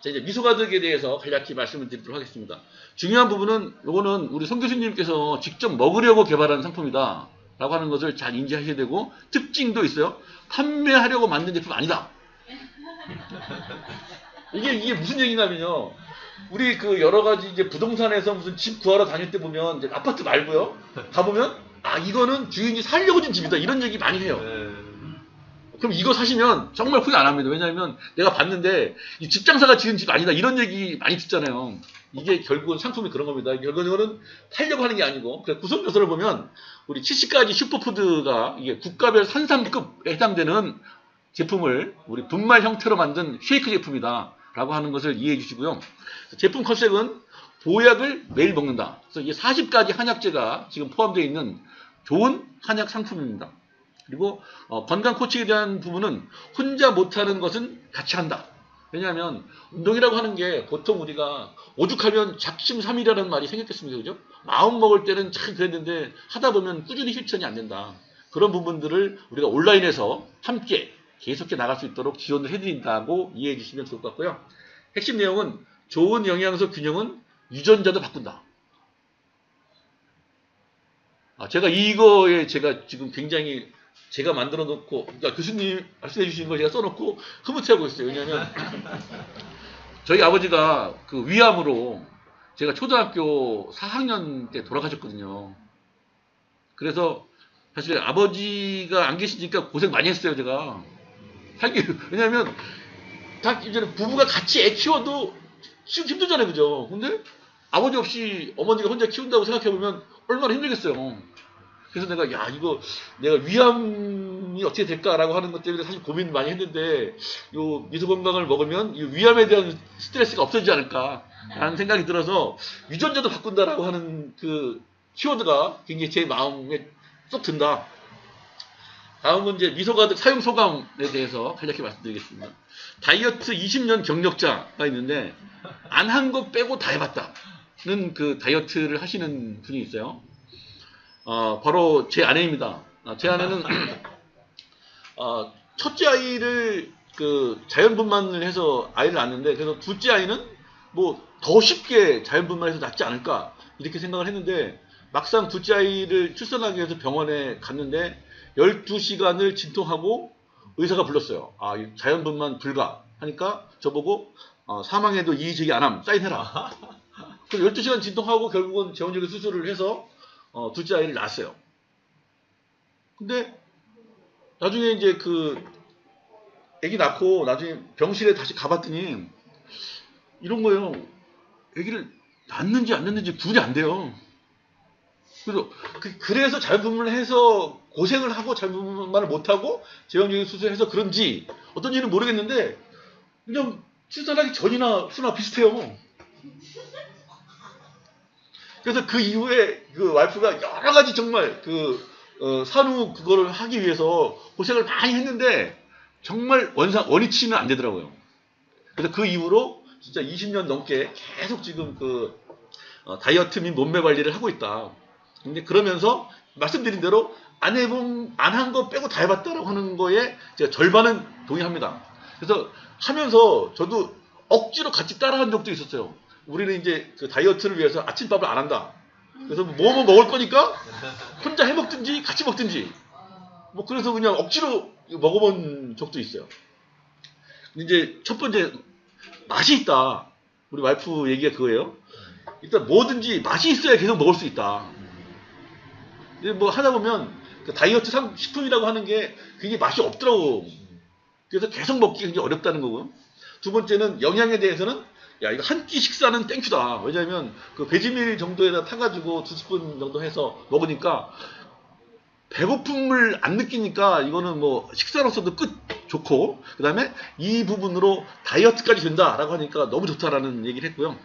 자, 이제 미소가득에 대해서 간략히 말씀을 드리도록 하겠습니다. 중요한 부분은 요거는 우리 송 교수님께서 직접 먹으려고 개발한 상품이다 라고 하는 것을 잘 인지하셔야 되고 특징도 있어요. 판매하려고 만든 제품 아니다. 이게 무슨 얘기냐면요. 우리 여러 가지 이제 부동산에서 무슨 집 구하러 다닐 때 보면 이제 아파트 말고요. 가보면 이거는 주인이 살려고 준 집이다. 이런 얘기 많이 해요. 그럼 이거 사시면 정말 후회 안 합니다. 왜냐하면 내가 봤는데 이 집 장사가 지은 집 아니다. 이런 얘기 많이 듣잖아요. 이게 결국은 상품이 그런 겁니다. 결국은 팔려고 하는 게 아니고, 그래서 구성 요소를 보면 우리 70가지 슈퍼푸드가 이게 국가별 산삼급에 해당되는 제품을 우리 분말 형태로 만든 쉐이크 제품이다 라고 하는 것을 이해해 주시고요. 제품 컨셉은 보약을 매일 먹는다. 그래서 이게 40가지 한약재가 지금 포함되어 있는 좋은 한약 상품입니다. 그리고 건강 코칭에 대한 부분은 혼자 못하는 것은 같이 한다. 왜냐하면 운동이라고 하는 게 보통 우리가 오죽하면 작심삼일이라는 말이 생겼겠습니까? 그죠? 마음 먹을 때는 참 그랬는데 하다 보면 꾸준히 실천이 안 된다. 그런 부분들을 우리가 온라인에서 함께 계속해 나갈 수 있도록 지원을 해드린다고 이해해 주시면 좋을 것 같고요. 핵심 내용은 좋은 영양소 균형은 유전자도 바꾼다. 제가 이거에 제가 지금 굉장히 제가 만들어 놓고, 그러니까 교수님 말씀해 주신 걸 제가 써놓고 흐뭇해하고 있어요. 왜냐하면 저희 아버지가 그 위암으로 제가 초등학교 4학년 때 돌아가셨거든요. 그래서 사실 아버지가 안 계시니까 고생 많이 했어요, 제가. 왜냐하면 다 이제 부부가 같이 애 키워도 힘들잖아요, 그죠? 근데 아버지 없이 어머니가 혼자 키운다고 생각해보면 얼마나 힘들겠어요. 그래서 내가 이거 내가 위암이 어떻게 될까라고 하는 것 때문에 사실 고민 많이 했는데 요 미소건강을 먹으면 이 위암에 대한 스트레스가 없어지지 않을까라는 생각이 들어서 유전자도 바꾼다라고 하는 그 키워드가 굉장히 제 마음에 쏙 든다. 다음은 이제 미소가득 사용 소감에 대해서 간략히 말씀드리겠습니다. 다이어트 20년 경력자가 있는데 안 한 거 빼고 다 해봤다는 그 다이어트를 하시는 분이 있어요. 바로 제 아내입니다. 제 아내는 첫째 아이를 그 자연분만을 해서 아이를 낳았는데, 그래서 둘째 아이는 뭐 더 쉽게 자연분만해서 낳지 않을까 이렇게 생각을 했는데, 막상 둘째 아이를 출산하기 위해서 병원에 갔는데 12시간을 진통하고 의사가 불렀어요. 자연분만 불가 하니까 저보고 사망해도 이의 제기 안 함 사인해라. 그래서 12시간 진통하고 결국은 재원적인 수술을 해서 둘째 아이를 낳았어요. 근데 나중에 이제 그 아기 낳고 나중에 병실에 다시 가봤더니 이런 거예요. 아기를 낳는지 안 낳는지 구분이 안 돼요. 그래서 자연분만을 해서 고생을 하고 자연분만을 못하고 제왕적인 수술을 해서 그런지 어떤지는 모르겠는데 그냥 출산하기 전이나 후나 비슷해요. 그래서 그 이후에 그 와이프가 여러 가지 정말 산후 그거를 하기 위해서 고생을 많이 했는데 정말 원위치는 안 되더라고요. 그래서 그 이후로 진짜 20년 넘게 계속 지금 다이어트 및 몸매 관리를 하고 있다. 근데 그러면서 말씀드린 대로 안 한 거 빼고 다 해봤다라고 하는 거에 제가 절반은 동의합니다. 그래서 하면서 저도 억지로 같이 따라한 적도 있었어요. 우리는 이제 그 다이어트를 위해서 아침밥을 안 한다. 그래서 뭐 먹을 거니까 혼자 해 먹든지 같이 먹든지 뭐 그래서 그냥 억지로 먹어본 적도 있어요. 근데 이제 첫 번째 맛이 있다. 우리 와이프 얘기가 그거예요. 일단 뭐든지 맛이 있어야 계속 먹을 수 있다. 근데 뭐 하다 보면 그 다이어트 식품이라고 하는 게 그게 맛이 없더라고. 그래서 계속 먹기 굉장히 어렵다는 거고요. 두 번째는 영양에 대해서는 이거 한 끼 식사는 땡큐다. 왜냐하면 그 배지밀 정도에다 타가지고 2스푼 정도 해서 먹으니까 배고픔을 안 느끼니까 이거는 뭐 식사로서도 좋고, 그 다음에 이 부분으로 다이어트까지 된다라고 하니까 너무 좋다라는 얘기를 했고요.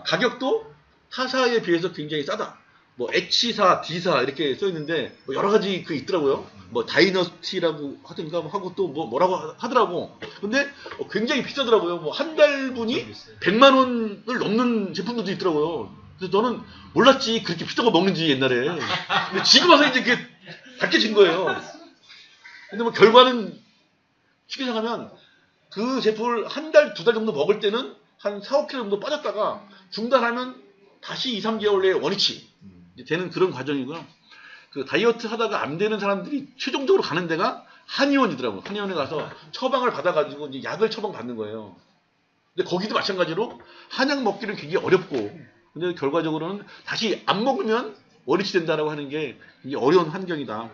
가격도 타사에 비해서 굉장히 싸다. 뭐 H사, D사 이렇게 써 있는데 뭐 여러 가지 있더라고요. 뭐 다이너스티라고 하든가 하고 또 뭐라고 하더라고. 근데 굉장히 비싸더라고요. 뭐 한 달분이 100만 원을 넘는 제품들도 있더라고요. 그래서 저는 몰랐지 그렇게 비싼 거 먹는지 옛날에. 근데 지금 와서 이제 그게 밝혀진 거예요. 근데 뭐 결과는 쉽게 생각하면 그 제품을 한 달, 두 달 정도 먹을 때는 한 4, 5kg 정도 빠졌다가 중단하면 다시 2, 3개월 내에 원위치 되는 그런 과정이고요. 그 다이어트 하다가 안 되는 사람들이 최종적으로 가는 데가 한의원이더라고요. 한의원에 가서 처방을 받아가지고 이제 약을 처방받는 거예요. 근데 거기도 마찬가지로 한약 먹기는 굉장히 어렵고, 근데 결과적으로는 다시 안 먹으면 원위치 된다라고 하는 게 굉장히 어려운 환경이다.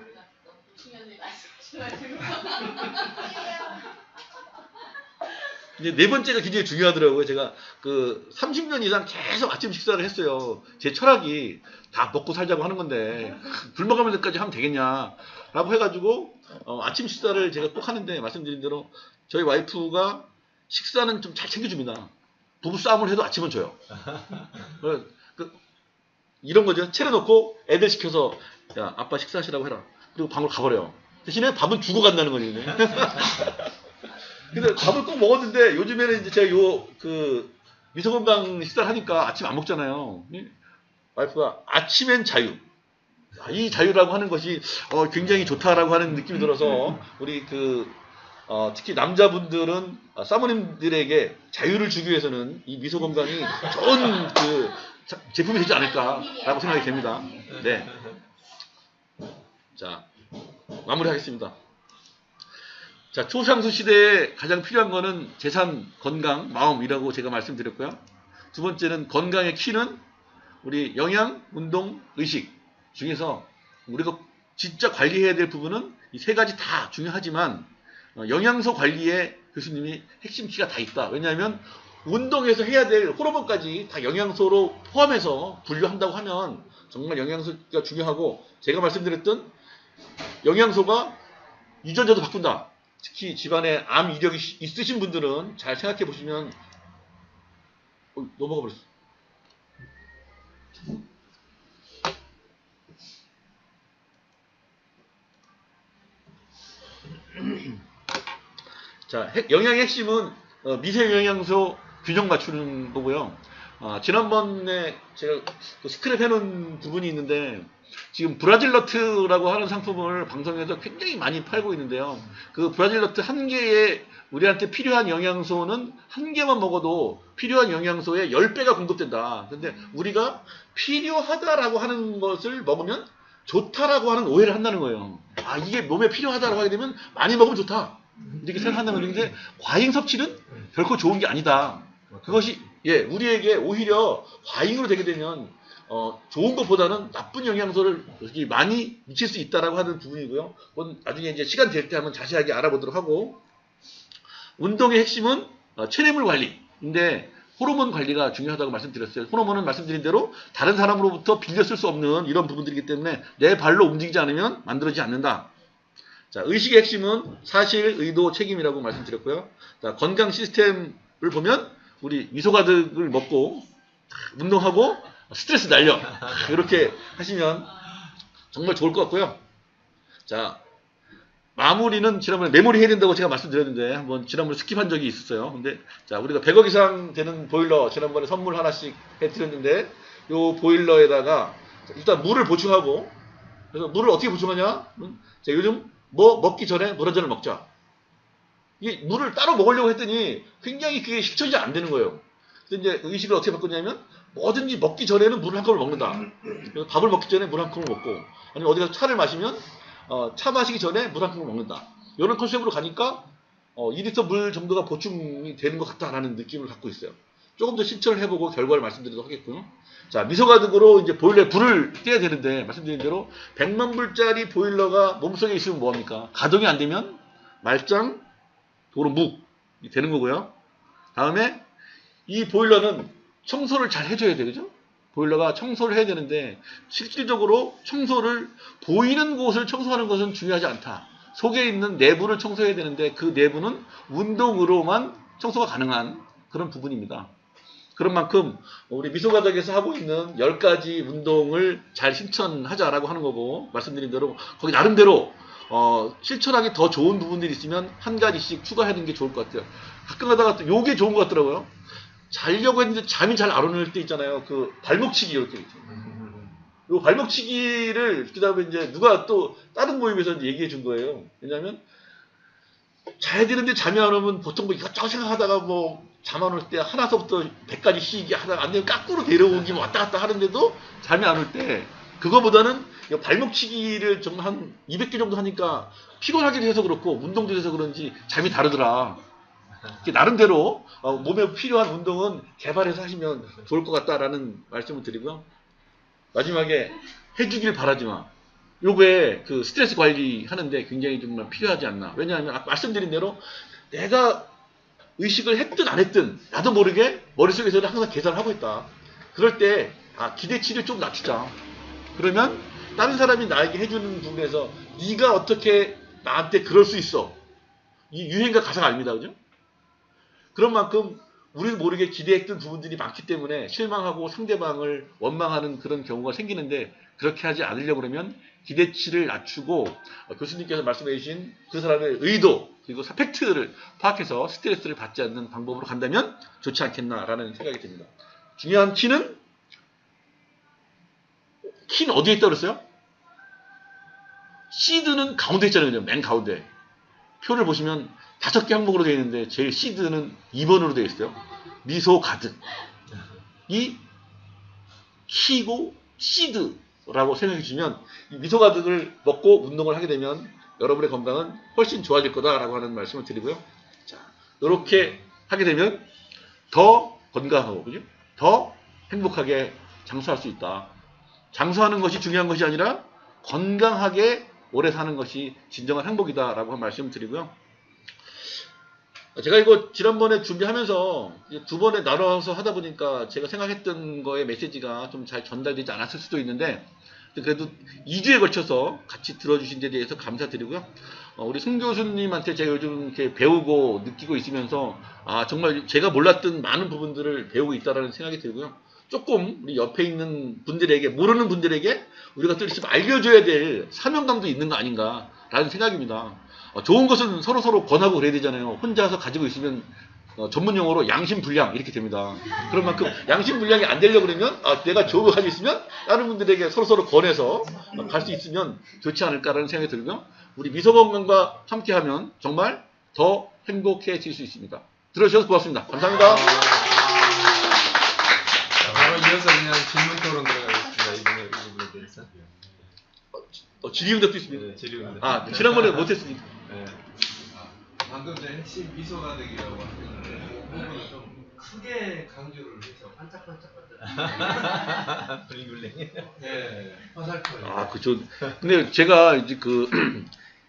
이제 네 번째가 굉장히 중요하더라고요. 제가 그 30년 이상 계속 아침 식사를 했어요. 제 철학이 다 먹고 살자고 하는 건데 굶어가면 때까지 하면 되겠냐라고 해가지고 아침 식사를 제가 꼭 하는데 말씀드린 대로 저희 와이프가 식사는 좀 잘 챙겨줍니다. 부부싸움을 해도 아침은 줘요. 이런 거죠. 차려놓고 애들 시켜서 야 아빠 식사하시라고 해라. 그리고 방으로 가버려요. 대신에 밥은 주고 간다는 거지. 근데 밥을 꼭 먹었는데 요즘에는 이제 제가 그 미소건강 식사를 하니까 아침 안 먹잖아요. 와이프가 아침엔 자유. 이 자유라고 하는 것이 굉장히 좋다라고 하는 느낌이 들어서 우리 특히 남자분들은 사모님들에게 자유를 주기 위해서는 이 미소건강이 좋은 제품이 되지 않을까라고 생각이 됩니다. 네. 자, 마무리하겠습니다. 자, 초상수 시대에 가장 필요한 거는 재산, 건강, 마음이라고 제가 말씀드렸고요. 두 번째는 건강의 키는 우리 영양, 운동, 의식 중에서 우리가 진짜 관리해야 될 부분은 이 세 가지 다 중요하지만 영양소 관리에 교수님이 핵심 키가 다 있다. 왜냐하면 운동에서 해야 될 호르몬까지 다 영양소로 포함해서 분류한다고 하면 정말 영양소가 중요하고 제가 말씀드렸던 영양소가 유전자도 바꾼다. 특히 집안에 암 이력이 있으신 분들은 잘 생각해 보시면 넘어가 버렸어. 자, 영양의 핵심은 미세 영양소 균형 맞추는 거고요. 지난번에 제가 스크랩 해놓은 부분이 있는데 지금 브라질너트라고 하는 상품을 방송에서 굉장히 많이 팔고 있는데요. 그 브라질너트 한 개에 우리한테 필요한 영양소는 한 개만 먹어도 필요한 영양소의 10배가 공급된다. 근데 우리가 필요하다라고 하는 것을 먹으면 좋다라고 하는 오해를 한다는 거예요. 이게 몸에 필요하다라고 하게 되면 많이 먹으면 좋다. 이렇게 생각한다는 건데 과잉 섭취는 결코 좋은 게 아니다. 그것이 우리에게 오히려 과잉으로 되게 되면 좋은 것보다는 나쁜 영양소를 많이 미칠 수 있다라고 하는 부분이고요. 그건 나중에 이제 시간 될 때 한번 자세하게 알아보도록 하고 운동의 핵심은 체내물 관리인데 호르몬 관리가 중요하다고 말씀드렸어요. 호르몬은 말씀드린 대로 다른 사람으로부터 빌려 쓸 수 없는 이런 부분들이기 때문에 내 발로 움직이지 않으면 만들어지지 않는다. 자, 의식의 핵심은 사실, 의도, 책임이라고 말씀드렸고요. 자, 건강 시스템을 보면 우리 미소 가득을 먹고 운동하고 스트레스 날려 이렇게 하시면 정말 좋을 것 같고요. 자, 마무리는 지난번에 메모리 해야 된다고 제가 말씀드렸는데 한번 지난번에 스킵한 적이 있었어요. 근데 자, 우리가 100억 이상 되는 보일러 지난번에 선물 하나씩 해드렸는데 요 보일러에다가 일단 물을 보충하고 그래서 물을 어떻게 보충하냐? 자, 요즘 먹기 전에 물 한 잔을 먹자. 이 물을 따로 먹으려고 했더니 굉장히 그게 실천이 안 되는 거예요. 그래서 이제 의식을 어떻게 바꿨냐면 뭐든지 먹기 전에는 물 한 컵을 먹는다. 그래서 밥을 먹기 전에 물 한 컵을 먹고 아니면 어디 가서 차를 마시면 차 마시기 전에 물 한 컵을 먹는다. 이런 컨셉으로 가니까 2리터 물 정도가 보충이 되는 것 같다라는 느낌을 갖고 있어요. 조금 더 실천을 해보고 결과를 말씀드리도록 하겠고요. 자, 미소가득으로 이제 보일러에 불을 떼야 되는데 말씀드린 대로 100만 불짜리 보일러가 몸속에 있으면 뭐합니까? 가동이 안 되면 말짱, 도로 묵이 되는 거고요. 다음에 이 보일러는 청소를 잘 해줘야 되죠. 보일러가 청소를 해야 되는데 실질적으로 청소를 보이는 곳을 청소하는 것은 중요하지 않다. 속에 있는 내부를 청소해야 되는데 그 내부는 운동으로만 청소가 가능한 그런 부분입니다. 그런 만큼 우리 미소가닥에서 하고 있는 10가지 운동을 잘 실천하자라고 하는 거고 말씀드린 대로 거기 나름대로 실천하기 더 좋은 부분들이 있으면 한 가지씩 추가하는 게 좋을 것 같아요. 가끔 가다가 요게 좋은 것 같더라고요. 자려고 했는데 잠이 잘 안 오는 때 있잖아요. 그 발목치기 이렇게 있죠. 요 발목치기를 그다음에 이제 누가 또 다른 모임에서 얘기해 준 거예요. 왜냐하면 자야 되는데 잠이 안 오면 보통 뭐 이것저것 생각하다가 뭐 잠 안 올 때 하나서부터 100까지 쉬기 하다가 안 되면 까꾸로 데려오기 왔다 갔다 하는데도 잠이 안 올 때 그거보다는 발목치기를 정말 한 200개 정도 하니까 피곤하기도 해서 그렇고 운동도 해서 그런지 잠이 다르더라. 나름대로 몸에 필요한 운동은 개발해서 하시면 좋을 것 같다라는 말씀을 드리고요. 마지막에 해주길 바라지마. 요거에 그 스트레스 관리 하는데 굉장히 정말 필요하지 않나. 왜냐하면 아까 말씀드린 대로 내가 의식을 했든 안 했든 나도 모르게 머릿속에서는 항상 계산을 하고 있다. 그럴 때 기대치를 좀 낮추자. 그러면 다른 사람이 나에게 해주는 부분에서 네가 어떻게 나한테 그럴 수 있어. 이 유행가 가사가 아닙니다. 그죠? 그런 만큼 우리는 모르게 기대했던 부분들이 많기 때문에 실망하고 상대방을 원망하는 그런 경우가 생기는데 그렇게 하지 않으려고 그러면 기대치를 낮추고 교수님께서 말씀해 주신 그 사람의 의도 그리고 팩트를 파악해서 스트레스를 받지 않는 방법으로 간다면 좋지 않겠나라는 생각이 듭니다. 중요한 키는 어디에 있다고 그랬어요? 시드는 가운데 있잖아요. 맨 가운데. 표를 보시면 5개 항목으로 되어 있는데 제일 시드는 2번으로 되어 있어요. 미소 가득. 이 키고 시드라고 생각해 주시면 이 미소 가득을 먹고 운동을 하게 되면 여러분의 건강은 훨씬 좋아질 거다라고 하는 말씀을 드리고요. 자, 이렇게 하게 되면 더 건강하고 그죠? 더 행복하게 장수할 수 있다. 장수하는 것이 중요한 것이 아니라 건강하게 오래 사는 것이 진정한 행복이다라고 한 말씀을 드리고요. 제가 이거 지난번에 준비하면서 2번에 나눠서 하다 보니까 제가 생각했던 거의 메시지가 좀 잘 전달되지 않았을 수도 있는데 그래도 2주에 걸쳐서 같이 들어주신 데 대해서 감사드리고요. 우리 송 교수님한테 제가 요즘 이렇게 배우고 느끼고 있으면서 정말 제가 몰랐던 많은 부분들을 배우고 있다는 생각이 들고요. 조금 우리 옆에 있는 분들에게 모르는 분들에게 우리가 또 있으면 알려줘야 될 사명감도 있는 거 아닌가라는 생각입니다. 좋은 것은 서로 권하고 그래야 되잖아요. 혼자서 가지고 있으면 전문용어로 양심불량 이렇게 됩니다. 그런 만큼 양심불량이 안 되려고 그러면 내가 좋은 거 가지고 있으면 다른 분들에게 서로 권해서 갈 수 있으면 좋지 않을까라는 생각이 들고요. 우리 미소건강과 함께하면 정말 더 행복해질 수 있습니다. 들어주셔서 고맙습니다. 감사합니다. 바로 이어서 그냥 질문 토론 들어가겠습니다. 이분에 대해서. 질의응답도 있습니다. 네, 질의응답. 지난번에 못했으니까. 네. 방금 전에 핵심 미소가득이라고 하셨는데 그 부분을 좀 크게 강조를 해서 반짝반짝반짝. 블링블링. 네. 화살표에. 그죠. 근데 제가 이제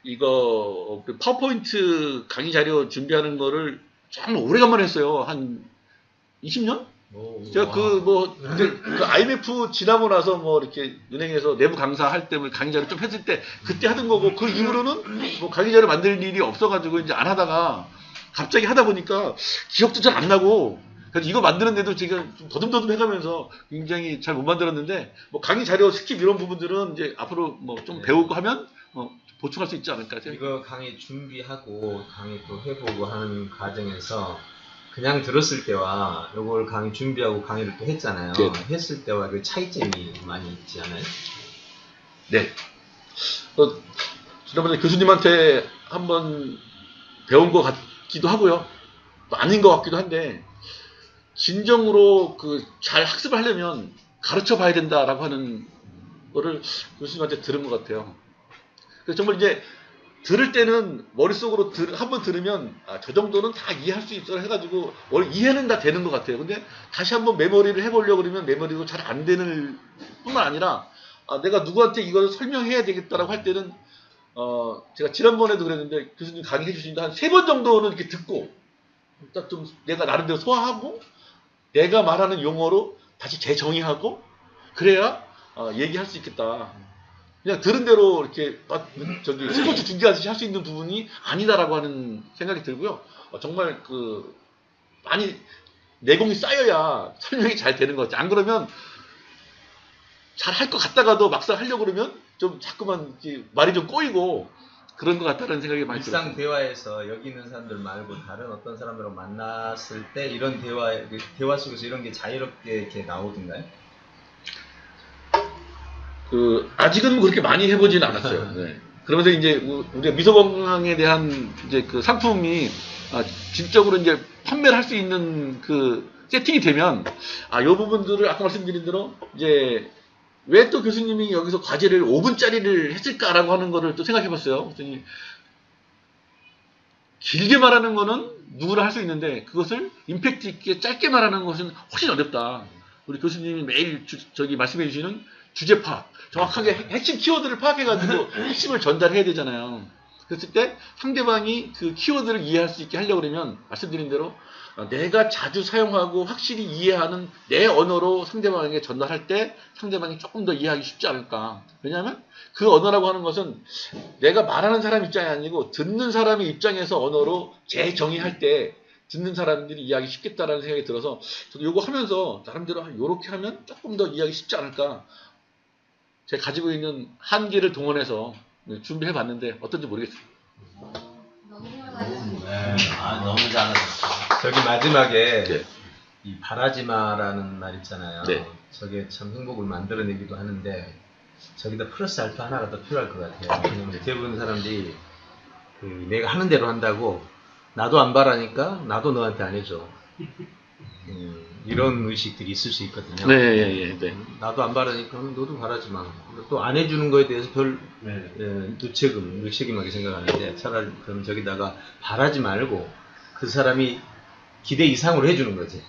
이거 파워포인트 강의 자료 준비하는 거를 정말 오래간만에 했어요. 한 20년? 제가 그 IMF 지나고 나서 이렇게 은행에서 내부 강사할 때 강의 자료 좀 했을 때 그때 하던 거고 그 이후로는 강의 자료 만들 일이 없어가지고 이제 안 하다가 갑자기 하다 보니까 기억도 잘 안 나고 그래서 이거 만드는데도 제가 좀 더듬더듬 해가면서 굉장히 잘 못 만들었는데 강의 자료 스킵 이런 부분들은 이제 앞으로 좀 배우고 하면 보충할 수 있지 않을까 생각해요. 이거 강의 준비하고 강의 또 해보고 하는 과정에서 그냥 들었을 때와 요걸 강의 준비하고 강의를 또 했잖아요. 네. 했을 때와 그 차이점이 많이 있지 않아요? 네. 지난번에 교수님한테 한번 배운 것 같기도 하고요. 아닌 것 같기도 한데, 진정으로 잘 학습을 하려면 가르쳐 봐야 된다라고 하는 거를 교수님한테 들은 것 같아요. 그래서 정말 이제 들을 때는 머릿속으로 한번 들으면 저 정도는 다 이해할 수 있어 해가지고 원래 이해는 다 되는 것 같아요. 근데 다시 한번 메모리를 해보려고 그러면 메모리도 잘 안 되는 뿐만 아니라 내가 누구한테 이걸 설명해야 되겠다라고 할 때는 제가 지난번에도 그랬는데 교수님 강의해 주시니까 한 3번 정도는 이렇게 듣고 딱 좀 내가 나름대로 소화하고 내가 말하는 용어로 다시 재정의하고 그래야 얘기할 수 있겠다. 그냥 들은 대로 이렇게 스포츠 중계하듯이 할 수 있는 부분이 아니다라고 하는 생각이 들고요. 정말 많이 내공이 쌓여야 설명이 잘 되는 것 같아요. 안 그러면 잘 할 것 같다가도 막상 하려고 그러면 좀 자꾸만 말이 좀 꼬이고 그런 것 같다는 생각이 많이 들어요. 일상 대화에서 여기 있는 사람들 말고 다른 어떤 사람들하고 만났을 때 이런 대화 속에서 이런 게 자유롭게 이렇게 나오던가요? 아직은 그렇게 많이 해보지는 않았어요. 네. 그러면서 이제 우리가 미소건강에 대한 이제 상품이 진적으로 이제 판매를 할 수 있는 세팅이 되면 이 부분들을 아까 말씀드린 대로 이제 왜 또 교수님이 여기서 과제를 5분짜리를 했을까라고 하는 거를 또 생각해봤어요. 그랬더니 길게 말하는 거는 누구나 할 수 있는데 그것을 임팩트 있게 짧게 말하는 것은 훨씬 어렵다. 우리 교수님이 매일 말씀해 주시는 주제 파악, 정확하게 핵심 키워드를 파악해가지고 핵심을 전달해야 되잖아요. 그랬을 때 상대방이 그 키워드를 이해할 수 있게 하려고 그러면 말씀드린 대로 내가 자주 사용하고 확실히 이해하는 내 언어로 상대방에게 전달할 때 상대방이 조금 더 이해하기 쉽지 않을까. 왜냐하면 그 언어라고 하는 것은 내가 말하는 사람 입장이 아니고 듣는 사람의 입장에서 언어로 재정의할 때 듣는 사람들이 이해하기 쉽겠다라는 생각이 들어서 저도 이거 하면서 나름대로 이렇게 하면 조금 더 이해하기 쉽지 않을까. 제가 가지고 있는 한계를 동원해서 준비해 봤는데 어떤지 모르겠어요. 너무 훌륭하셨습니다. 네, 너무 잘하셨어요. 저기 마지막에 네. 이 바라지 마라는 말 있잖아요. 네. 저게 참 행복을 만들어내기도 하는데 저기다 플러스 알파 하나가 더 필요할 것 같아요. 왜냐면 대부분 사람들이 그 내가 하는 대로 한다고 나도 안 바라니까 나도 너한테 안 해줘. 이런 의식들이 있을 수 있거든요. 네. 나도 안 바라니까 너도 바라지 마. 또 안 해주는 거에 대해서 별 무책임하게 생각하는데 차라리 그럼 저기다가 바라지 말고 그 사람이 기대 이상으로 해주는 거지.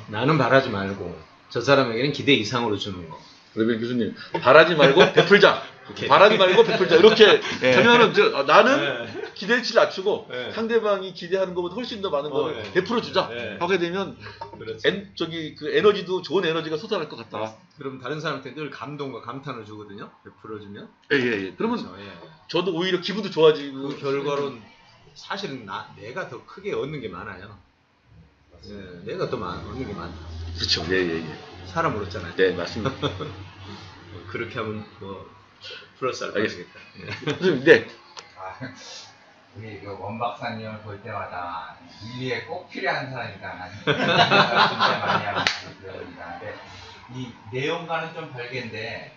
나는 바라지 말고 저 사람에게는 기대 이상으로 주는 거. 그러면 교수님 바라지 말고 베풀자. 바라지 말고 베풀자. 이렇게 하면은 나는 기대치를 낮추고 네. 상대방이 기대하는 것보다 훨씬 더 많은 걸 네. 베풀어 주자. 네. 하게 되면 그렇죠. 그 에너지도 좋은 에너지가 솟아날 것 같다. 그럼 다른 사람한테 늘 감동과 감탄을 주거든요. 베풀어주면. 예. 그러면 그렇죠, 예. 저도 오히려 기분도 좋아지고. 그 결과로 사실은 내가 더 크게 얻는 게 많아요. 내가 더 얻는 게 많아. 그렇죠. 예. 사람으로잖아요. 네, 맞습니다. 그렇게 하면 뭐 플러스 알파 알겠습니다. 되겠다. 교수님, 네. 우리 그 원 박사님을 볼 때마다 인류에 꼭 필요한 사람이다. 생각을 진짜 많이 하고 있습니다. 근데 이 내용과는 좀 별개인데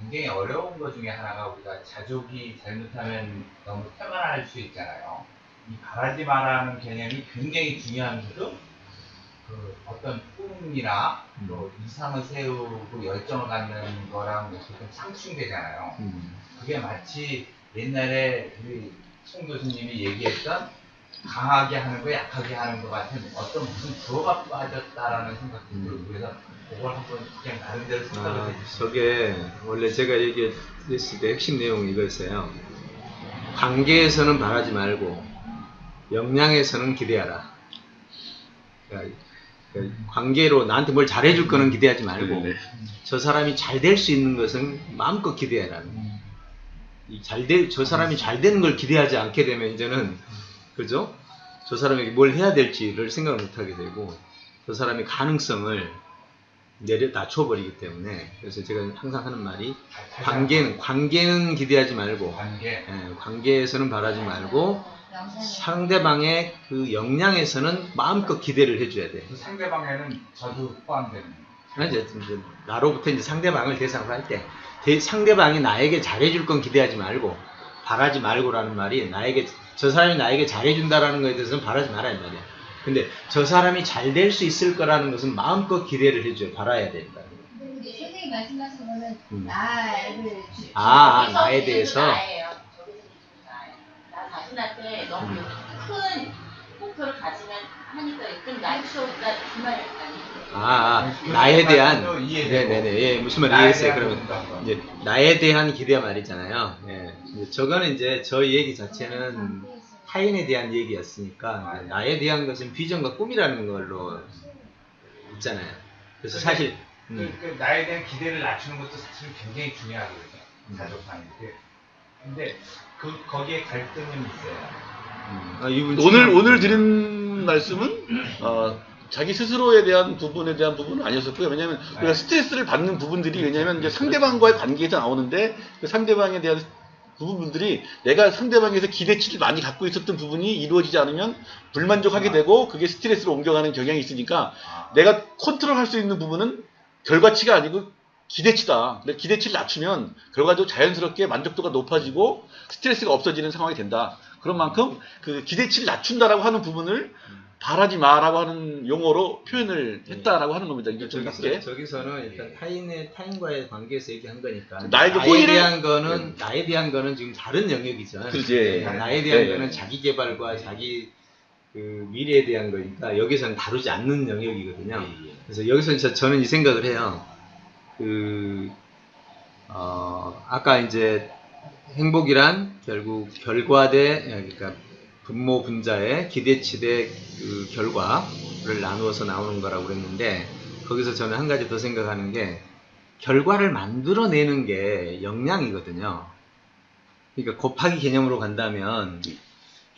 굉장히 어려운 것 중에 하나가 우리가 자족이 잘못하면 너무 태만할 수 있잖아요. 이 바라지 마라는 개념이 굉장히 중요하면서도 그 어떤 꿈이나 또 이상을 세우고 열정을 갖는 거랑 좀 상충되잖아요. 그게 마치 옛날에 우리 송 교수님이 얘기했던 강하게 하는 거 약하게 하는 거 같은 어떤 무슨 부호가 빠졌다라는 생각이 들고 그래서 그걸 한번 그냥 나름대로 생각을 해주시죠. 저게 원래 제가 얘기했을 때 핵심 내용이 이거였어요. 관계에서는 바라지 말고 역량에서는 기대하라. 그러니까 관계로 나한테 뭘 잘해줄 거는 기대하지 말고 네. 저 사람이 잘 될 수 있는 것은 마음껏 기대하라는 거예요. 저 사람이 잘 되는 걸 기대하지 않게 되면 이제는 그죠? 저 사람에게 뭘 해야 될지를 생각을 못 하게 되고 저 사람의 가능성을 낮춰버리기 때문에 그래서 제가 항상 하는 말이 관계는 기대하지 말고 관계에서는 바라지 말고 상대방의 그 역량에서는 마음껏 기대를 해줘야 돼. 그 상대방에는 저도 포함되는 이제 나로부터 이제 상대방을 대상으로 할 때 상대방이 나에게 잘해줄 건 기대하지 말고 바라지 말고라는 말이 저 사람이 나에게 잘해준다라는 것에 대해서는 바라지 말아야 말이야. 근데 저 사람이 잘 될 수 있을 거라는 것은 마음껏 기대를 해줘요. 바라야 된다. 근데 선생님 말씀하신 거는 나를 나에 대해서 나예요. 나 자신한테 너무 큰 목표를 가지면 하니까 좀 낮춰다 그 말 아니에요. 나에 대한 이해되고. 무슨 말 이해했어요. 그러면 이제 나에 대한 기대 말이잖아요. 이제 저거는 이제 저희 얘기 자체는 타인에 대한 얘기였으니까 나에 대한 것은 비전과 꿈이라는 걸로 있잖아요. 그래서 사실 그 나에 대한 기대를 낮추는 것도 사실 굉장히 중요하거든요. 자족하는 게. 근데 거기에 갈등은 있어요. 오늘 드린 말씀은 자기 스스로에 대한 부분은 아니었었고요. 왜냐하면 우리가 스트레스를 받는 부분들이 왜냐하면 이제 상대방과의 관계에서 나오는데 그 상대방에 대한 부분들이 내가 상대방에서 기대치를 많이 갖고 있었던 부분이 이루어지지 않으면 불만족하게 되고 그게 스트레스로 옮겨가는 경향이 있으니까 내가 컨트롤할 수 있는 부분은 결과치가 아니고 기대치다. 근데 기대치를 낮추면 결과적으로 자연스럽게 만족도가 높아지고 스트레스가 없어지는 상황이 된다. 그런 만큼 그 기대치를 낮춘다라고 하는 부분을 바라지 마라고 하는 용어로 표현을 했다라고 하는 겁니다. 이게 좀 낮게. 저기서는 일단 타인과의 관계에서 얘기한 거니까 나에게 나에 대한 거는 지금 다른 영역이죠. 그렇지. 나에 대한 거는 자기 개발과 자기 그 미래에 대한 거니까 여기서는 다루지 않는 영역이거든요. 그래서 여기서 저는 이 생각을 해요. 아까 이제 행복이란 결국 결과 대 그러니까 분모 분자의 기대치 대 그 결과를 나누어서 나오는 거라고 그랬는데 거기서 저는 한 가지 더 생각하는 게 결과를 만들어내는 게 역량이거든요. 그러니까 곱하기 개념으로 간다면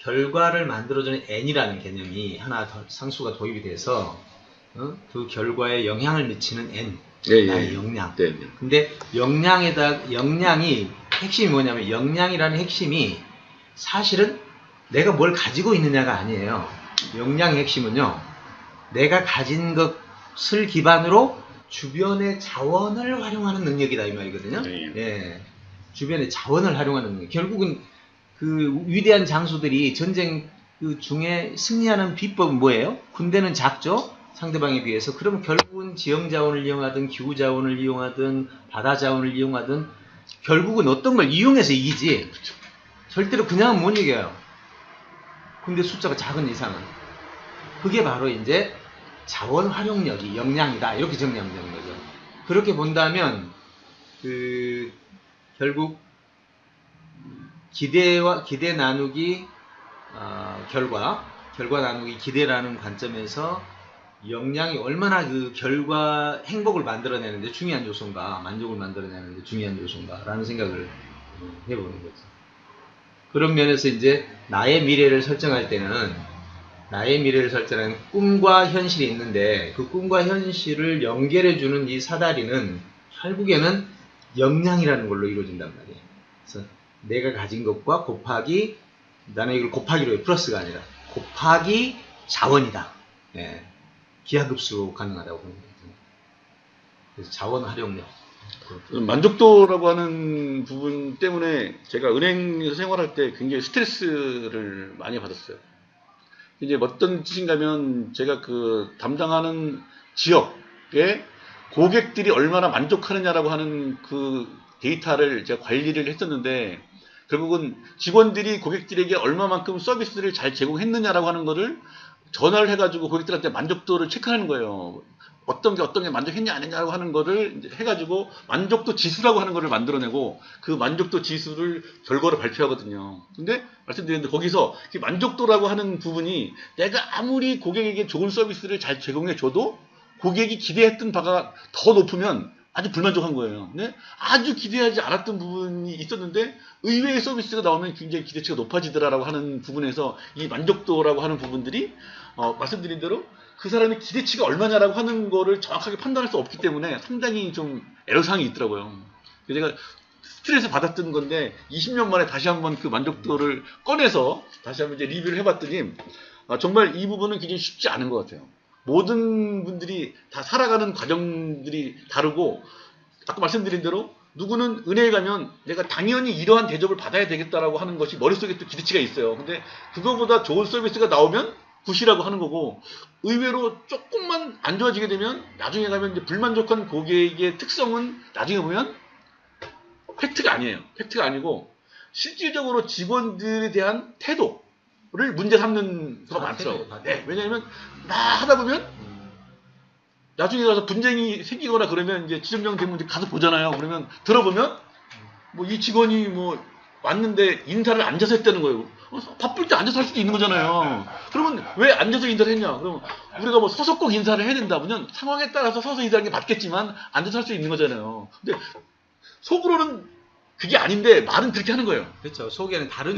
결과를 만들어주는 n이라는 개념이 하나 더 상수가 도입이 돼서 그 결과에 영향을 미치는 n 나의 역량. 네. 근데 역량이 핵심이 뭐냐면 역량이라는 핵심이 사실은 내가 뭘 가지고 있느냐가 아니에요. 역량의 핵심은요. 내가 가진 것을 기반으로 주변의 자원을 활용하는 능력이다 이 말이거든요. 예. 주변의 자원을 활용하는 능력. 결국은 그 위대한 장수들이 전쟁 그 중에 승리하는 비법은 뭐예요? 군대는 작죠? 상대방에 비해서. 그러면 결국은 지형 자원을 이용하든 기후 자원을 이용하든 바다 자원을 이용하든 결국은 어떤 걸 이용해서 이기지. 절대로 그냥은 못 이겨요. 군대 숫자가 작은 이상은. 그게 바로 이제 자원 활용력이 역량이다. 이렇게 정리하면 되는 거죠. 그렇게 본다면 결국 기대 나누기 결과 나누기 기대라는 관점에서 역량이 얼마나 그 결과 행복을 만들어내는데 중요한 요소인가, 만족을 만들어내는데 중요한 요소인가 라는 생각을 해보는 거죠. 그런 면에서 이제 나의 미래를 설정할 때는 꿈과 현실이 있는데 그 꿈과 현실을 연결해주는 이 사다리는 결국에는 역량이라는 걸로 이루어진단 말이에요. 그래서 내가 가진 것과 곱하기, 나는 이걸 곱하기로 해요. 플러스가 아니라 곱하기 자원이다. 예. 기하급수로 가능하다고 봅니다. 그래서 자원 활용력. 만족도라고 하는 부분 때문에 제가 은행에서 생활할 때 굉장히 스트레스를 많이 받았어요. 이제 어떤 뜻인가면 제가 그 담당하는 지역에 고객들이 얼마나 만족하느냐라고 하는 그 데이터를 제가 관리를 했었는데 결국은 직원들이 고객들에게 얼마만큼 서비스를 잘 제공했느냐라고 하는 거를 전화를 해가지고 고객들한테 만족도를 체크하는 거예요. 어떤 게 만족했냐 안 했냐고 하는 거를 이제 해가지고 만족도 지수라고 하는 거를 만들어내고 그 만족도 지수를 결과로 발표하거든요. 근데 말씀드렸는데 거기서 만족도라고 하는 부분이 내가 아무리 고객에게 좋은 서비스를 잘 제공해 줘도 고객이 기대했던 바가 더 높으면 아주 불만족한 거예요. 근데 아주 기대하지 않았던 부분이 있었는데 의외의 서비스가 나오면 굉장히 기대치가 높아지더라라고 하는 부분에서 이 만족도라고 하는 부분들이 말씀드린 대로 그 사람의 기대치가 얼마냐라고 하는 거를 정확하게 판단할 수 없기 때문에 상당히 좀 애로사항이 있더라고요. 제가 스트레스 받았던 건데 20년 만에 다시 한번 그 만족도를 꺼내서 다시 한번 이제 리뷰를 해봤더니 정말 이 부분은 굉장히 쉽지 않은 것 같아요. 모든 분들이 다 살아가는 과정들이 다르고 아까 말씀드린 대로 누구는 은행에 가면 내가 당연히 이러한 대접을 받아야 되겠다라고 하는 것이 머릿속에 또 기대치가 있어요. 근데 그거보다 좋은 서비스가 나오면 굿이라고 하는 거고 의외로 조금만 안 좋아지게 되면 나중에 가면 이제 불만족한 고객의 특성은 나중에 보면 팩트가 아니에요. 팩트가 아니고 실질적으로 직원들에 대한 태도를 문제 삼는 거 많죠. 네, 왜냐하면 막 하다 보면 나중에 가서 분쟁이 생기거나 그러면 이제 지점장 대문에 가서 보잖아요. 그러면 들어보면 뭐 이 직원이 뭐 왔는데 인사를 앉아서 했다는 거예요. 바쁠 때 앉아서 할 수도 있는 거잖아요. 그러면 왜 앉아서 인사를 했냐? 그럼 우리가 뭐 서서 꼭 인사를 해야 된다 보면 상황에 따라서 서서 인사하는 게 맞겠지만 앉아서 할 수 있는 거잖아요. 근데 속으로는 그게 아닌데 말은 그렇게 하는 거예요. 그렇죠. 속에는 다른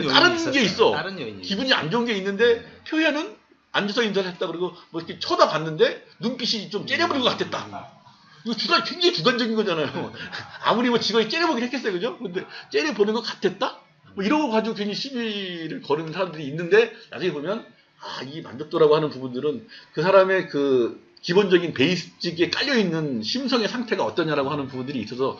게 있어. 다른 요인이 기분이 안 좋은 게 있는데 표현은 앉아서 인사를 했다 그러고 뭐 이렇게 쳐다봤는데 눈빛이 좀 째려보는 것 같았다. 이거 굉장히 주관적인 거잖아요. 아무리 뭐 직원이 째려보긴 했겠어요, 그죠? 근데 째려보는 것 같았다? 뭐 이런 거 가지고 괜히 시비를 거는 사람들이 있는데 나중에 보면 이 만족도라고 하는 부분들은 그 사람의 그 기본적인 베이직에 깔려있는 심성의 상태가 어떠냐라고 하는 부분들이 있어서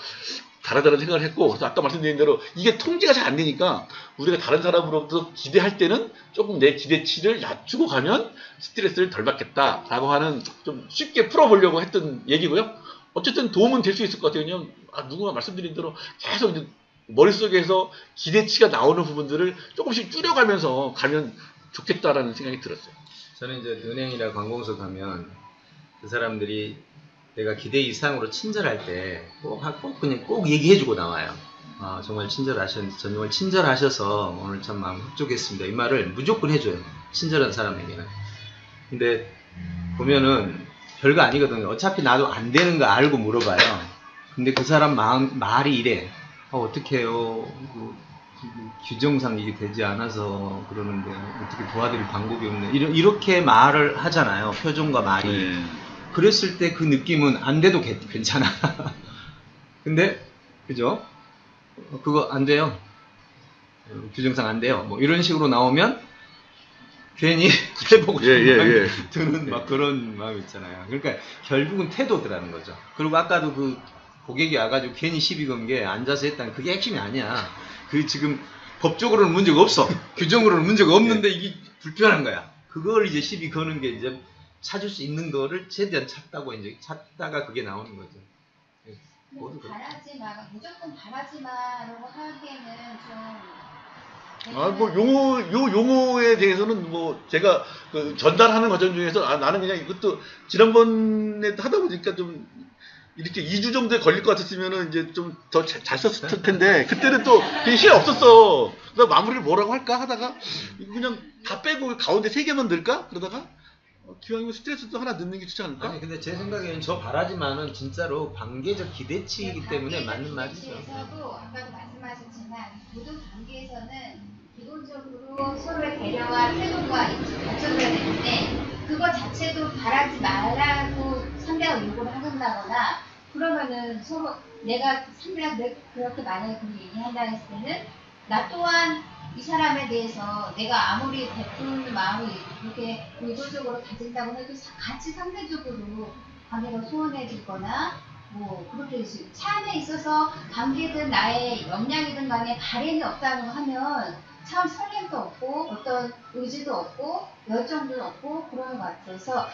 다르다는 생각을 했고 그래서 아까 말씀드린 대로 이게 통제가 잘 안 되니까 우리가 다른 사람으로부터 기대할 때는 조금 내 기대치를 낮추고 가면 스트레스를 덜 받겠다라고 하는 좀 쉽게 풀어보려고 했던 얘기고요. 어쨌든 도움은 될 수 있을 것 같아요. 왜냐면 누구나 말씀드린 대로 계속 이제 머릿속에서 기대치가 나오는 부분들을 조금씩 줄여가면서 가면 좋겠다라는 생각이 들었어요. 저는 이제 은행이나 관공서 가면 그 사람들이 내가 기대 이상으로 친절할 때 꼭 얘기해주고 나와요. 정말 친절하셔서 오늘 참 마음 흡족했습니다. 이 말을 무조건 해줘요. 친절한 사람에게는. 근데 보면은 별거 아니거든요. 어차피 나도 안 되는 거 알고 물어봐요. 근데 그 사람 말이 이래. 어떡해요. 규정상 이게 되지 않아서 그러는데 어떻게 도와드릴 방법이 없네. 이렇게 말을 하잖아요. 표정과 말이. 그랬을 때 그 느낌은 안 돼도 괜찮아. 근데 그죠? 그거 안 돼요. 규정상 안 돼요. 뭐 이런 식으로 나오면 괜히 해보고 싶은 드는 막 그런 마음 있잖아요. 그러니까 결국은 태도더라는 거죠. 그리고 아까도 그 고객이 와가지고 괜히 시비 건 게 앉아서 했다는 그게 핵심이 아니야. 그 지금 법적으로는 문제가 없어. 규정으로는 문제가 없는데 이게 불편한 거야. 그걸 이제 시비 거는 게 이제 찾을 수 있는 거를 최대한 찾다가 그게 나오는 거죠. 모두 바라지 마, 무조건 바라지 마라고 하기에는 좀. 뭐 용어에 대해서는 뭐 제가 그 전달하는 과정 중에서 나는 그냥 이것도 지난번에 하다 보니까 좀 이렇게 2주 정도에 걸릴 것 같았으면은 이제 좀 더 잘 썼을 텐데 그때는 또 그게 시간 없었어. 그래서 마무리를 뭐라고 할까 하다가 이거 그냥 다 빼고 가운데 3개만 넣을까 그러다가 기왕이면 스트레스도 하나 넣는 게 좋지 않을까? 아니 근데 제 생각에는 저 바라지만은 진짜로 관계적 기대치이기 때문에 맞는 말이죠. 기대치에서도 아까도 말씀하셨지만 모든 관계에서는 기본적으로 서로의 배려와 태도가 갖춰져야 되는데 그거 자체도 바라지 말라고 상대가 요구를 한다거나 그러면은 서로 상대가 그렇게 만약에 그렇게 얘기한다 했을 때는 나 또한 이 사람에 대해서 내가 아무리 베푸는 마음이 그렇게 의도적으로 가진다고 해도 같이 상대적으로 관계가 소원해지거나 뭐 그렇게 삶에 있어서 관계든 나의 역량이든 간에 발현이 없다고 하면 참 설렘도 없고 어떤 의지도 없고 열정도 없고 그러는 것 같아서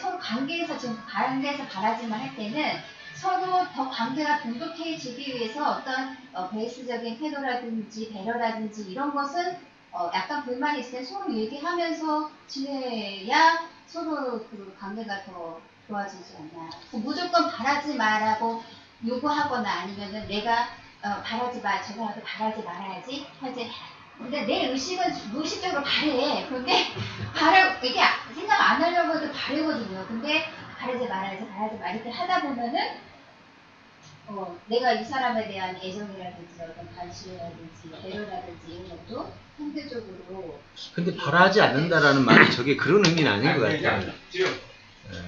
서로 관계에서 지금 바라지만 할 때는 서로 더 관계가 돈독해지기 위해서 어떤 베이스적인 태도라든지 배려라든지 이런 것은 약간 불만이 있을 때 서로 얘기하면서 지내야 서로 그 관계가 더 좋아지지 않나. 무조건 바라지 마라고 요구하거나 아니면은 내가 바라지 마, 저 사람한테 바라지 말아야지 하지. 근데 내 의식은 무의식적으로 바래. 그런데 이게 생각 안 하려고 해도 바래거든요. 근데 바라지 말아야지 이렇게 하다 보면은 내가 이 사람에 대한 애정이라든지 어떤 관심이라든지 배려라든지 이런 것도 상대적으로. 근데 바라지 않는다라는 말이 저게 그런 의미는 아닌 것 같아요. 지금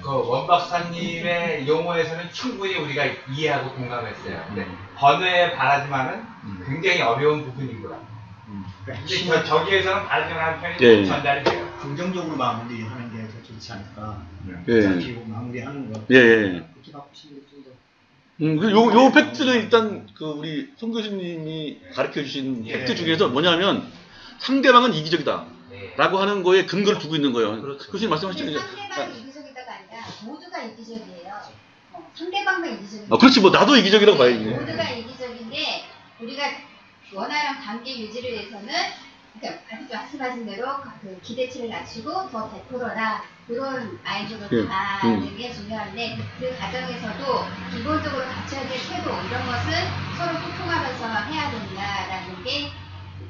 그 원 박사님의 용어에서는 충분히 우리가 이해하고 공감했어요. 근데 번외에 바라지만은 굉장히 어려운 부분이구나. 근데 저기에서는 바라지 말라는 편이 전달이 돼요. 긍정적으로 마무리하는 게 더 좋지 않을까. 마무리하는 거. 요 팩트는 일단 그 우리 송 교수님이 가르쳐 주신 팩트 중에서 뭐냐면 상대방은 이기적이다라고 하는 거에 근거를 두고 있는 거예요. 그렇죠. 교수님 말씀하셨잖아요. 상대방이 이기적이다가 아니라 모두가 이기적이에요. 상대방만 이기적이에요. 그렇지 뭐 나도 이기적이라고 봐야지. 모두가 이기적인데 우리가 원활한 관계 유지를 위해서는 그러니까 아까 말씀하신 대로 그 기대치를 낮추고 더 베풀어라 그런 마인드로 가는 게 중요한데 그 과정에서도 기본적으로 갖춰야 될 태도 이런 것은 서로 소통하면서 해야 된다라는 게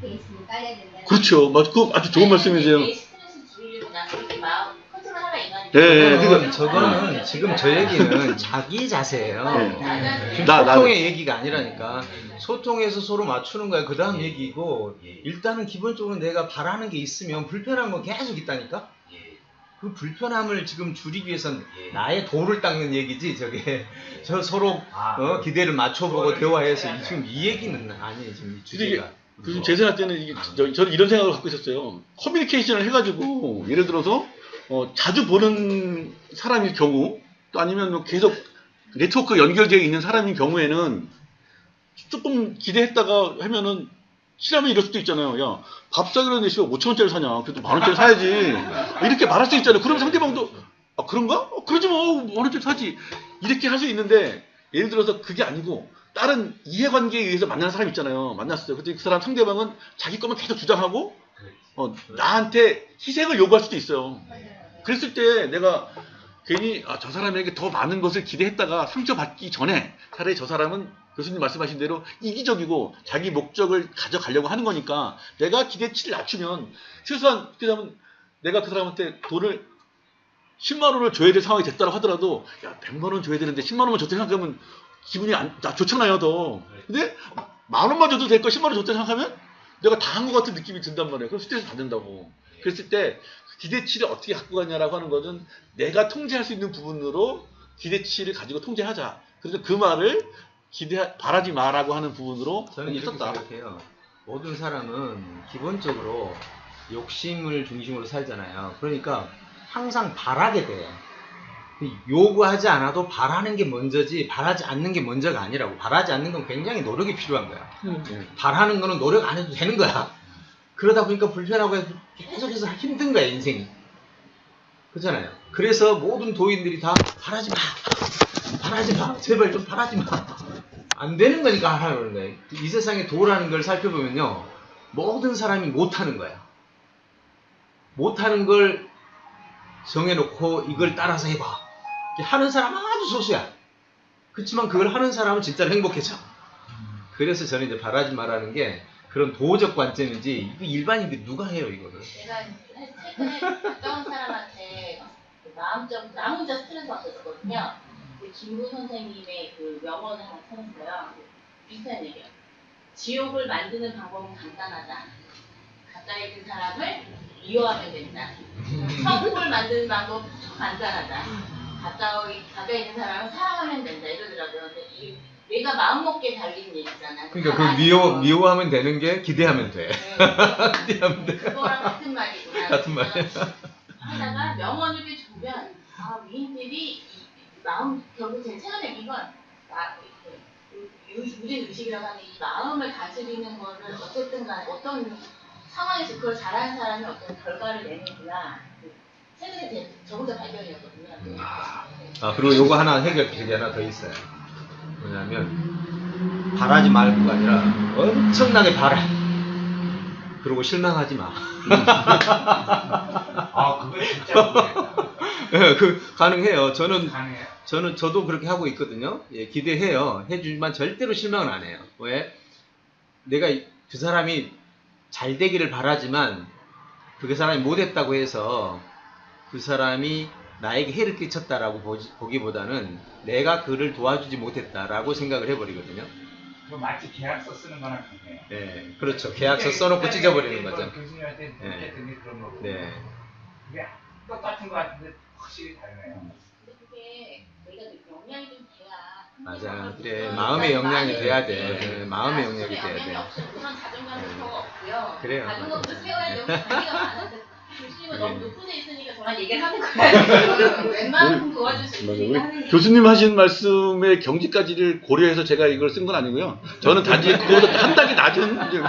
베이스로 깔려야 된다. 그렇죠. 그 아주 좋은 말씀이세요. 스트레스 줄이려고 나서 이렇게 마음 컨트롤하라 이거니까. 그러니까 저거는 지금 저 얘기는 자기 자세예요. 소통의 얘기가 아니라니까. 소통해서 서로 맞추는 거야. 그 다음 얘기고 일단은 기본적으로 내가 바라는 게 있으면 불편한 건 계속 있다니까. 그 불편함을 지금 줄이기 위해서는 나의 도를 닦는 얘기지 저게 저 서로 기대를 맞춰보고 대화해서 지금 이 얘기는 아니에요. 지금 이 주제가. 그래서 제 생각 때는 이게 저는 이런 생각을 갖고 있었어요. 커뮤니케이션을 해가지고 예를 들어서 자주 보는 사람일 경우 또 아니면 뭐 계속 네트워크 연결되어 있는 사람인 경우에는 조금 기대했다가 하면은 싫으면 이럴 수도 있잖아요. 야, 밥 사기로 내시고 5,000원짜리 사냐? 그래도 10,000원짜리 사야지. 이렇게 말할 수 있잖아요. 그럼 상대방도 그런가? 그러지 뭐 10,000원짜리 사지. 이렇게 할 수 있는데 예를 들어서 그게 아니고 다른 이해관계에 의해서 만나는 사람 있잖아요. 만났어요. 근데 그 사람 상대방은 자기 것만 계속 주장하고 나한테 희생을 요구할 수도 있어요. 그랬을 때 내가 괜히 저 사람에게 더 많은 것을 기대했다가 상처받기 전에 차라리 저 사람은 교수님 말씀하신 대로 이기적이고 자기 목적을 가져가려고 하는 거니까 내가 기대치를 낮추면 최소한 그러면 내가 그 사람한테 돈을 10만 원을 줘야 될 상황이 됐다고 하더라도 야 100만 원 줘야 되는데 10만 원만 줬다 생각하면 기분이 좋잖아요 더. 근데 10,000원만 줘도 될 거 10만 원 줬다 생각하면 내가 다 한 것 같은 느낌이 든단 말이에요. 그럼 스트레스 받는다고. 그랬을 때 기대치를 어떻게 갖고 가냐라고 하는 것은 내가 통제할 수 있는 부분으로 기대치를 가지고 통제하자. 그래서 그 말을 바라지 마라고 하는 부분으로 저는 이렇게 썼다. 생각해요. 모든 사람은 기본적으로 욕심을 중심으로 살잖아요. 그러니까 항상 바라게 돼요. 요구하지 않아도 바라는 게 먼저지 바라지 않는 게 먼저가 아니라고. 바라지 않는 건 굉장히 노력이 필요한 거야. 바라는 거는 노력 안 해도 되는 거야. 그러다 보니까 불편하고 계속해서 힘든 거야 인생이. 그렇잖아요. 그래서 모든 도인들이 다 바라지 마 제발 좀 바라지 마. 안 되는 거니까 하라는 거예요. 이 세상에 도라는 걸 살펴보면요 모든 사람이 못하는 거야. 못하는 걸 정해놓고 이걸 따라서 해봐. 하는 사람 아주 소수야. 그렇지만 그걸 하는 사람은 진짜로 행복해져. 그래서 저는 이제 바라지 마라는 게 그런 도적 관점인지 이거 일반인들이 누가 해요 이거를. 제가 최근에 가까운 사람한테 마음적 나 혼자 스트레스 받았었거든요. 김구 선생님의 그 명언을 하나 찾았어요. 비슷한 얘기예요. 지옥을 만드는 방법은 간단하다. 가까이 있는 사람을 미워하면 된다. 천국을 만드는 방법은 간단하다. 가까이 있는 사람을 사랑하면 된다. 이러더라고요. 근데 이 내가 마음먹기에 달린 얘기잖아. 그러니까 그 미워하면 되는 게 기대하면 돼. 기대하면 돼. 그거랑 같은 말이구나. 같은 말이야. 하다가 명언을 보면 위인들이 마음 결국 제일 최근에 읽은 건 유진 의식이라고 하는 이 마음을 다스리는 거를 어쨌든 간에 어떤 상황에서 그걸 잘하는 사람이 어떤 결과를 내는구나. 최근에 저 혼자 발견이었거든요. 그리고 요거 하나 해결책이 하나 더 있어요. 뭐냐면 바라지 말고가 아니라 엄청나게 바라. 그리고 실망하지 마. 그거 진짜 모르겠다. 가능해요. 가능해요? 저도 그렇게 하고 있거든요. 예, 기대해요. 해주지만 절대로 실망은 안 해요. 왜? 내가 그 사람이 잘 되기를 바라지만 그 사람이 못했다고 해서 그 사람이 나에게 해를 끼쳤다라고 보기보다는 내가 그를 도와주지 못했다라고 생각을 해버리거든요. 그거 마치 계약서 쓰는 거랑 같네요. 네, 그렇죠. 계약서 써놓고 찢어버리는 거죠. 교수님한테 느꼈더니 그런 거고. 네. 그게 똑같은 거 같은데 확실히 다르네요. 근데 그게 우리가 영향이 좀 돼야. 맞아요. 그래. 마음의 영향이 돼야 돼. 네, 마음의 영향이 돼야 돼. 우선 자존감은 필요가 없고요. 그래요. 자존감도 세워야 되고 자기가 많은데 교수님은 너무 높은 데 있으니까 저만 얘기를 하는 거예요. 웬만큼 도와줄 수 있으니까 하는 얘기. 교수님 하신 말씀의 경지까지를 고려해서 제가 이걸 쓴 건 아니고요. 저는 단지 그거보다 한 단계 낮은 이제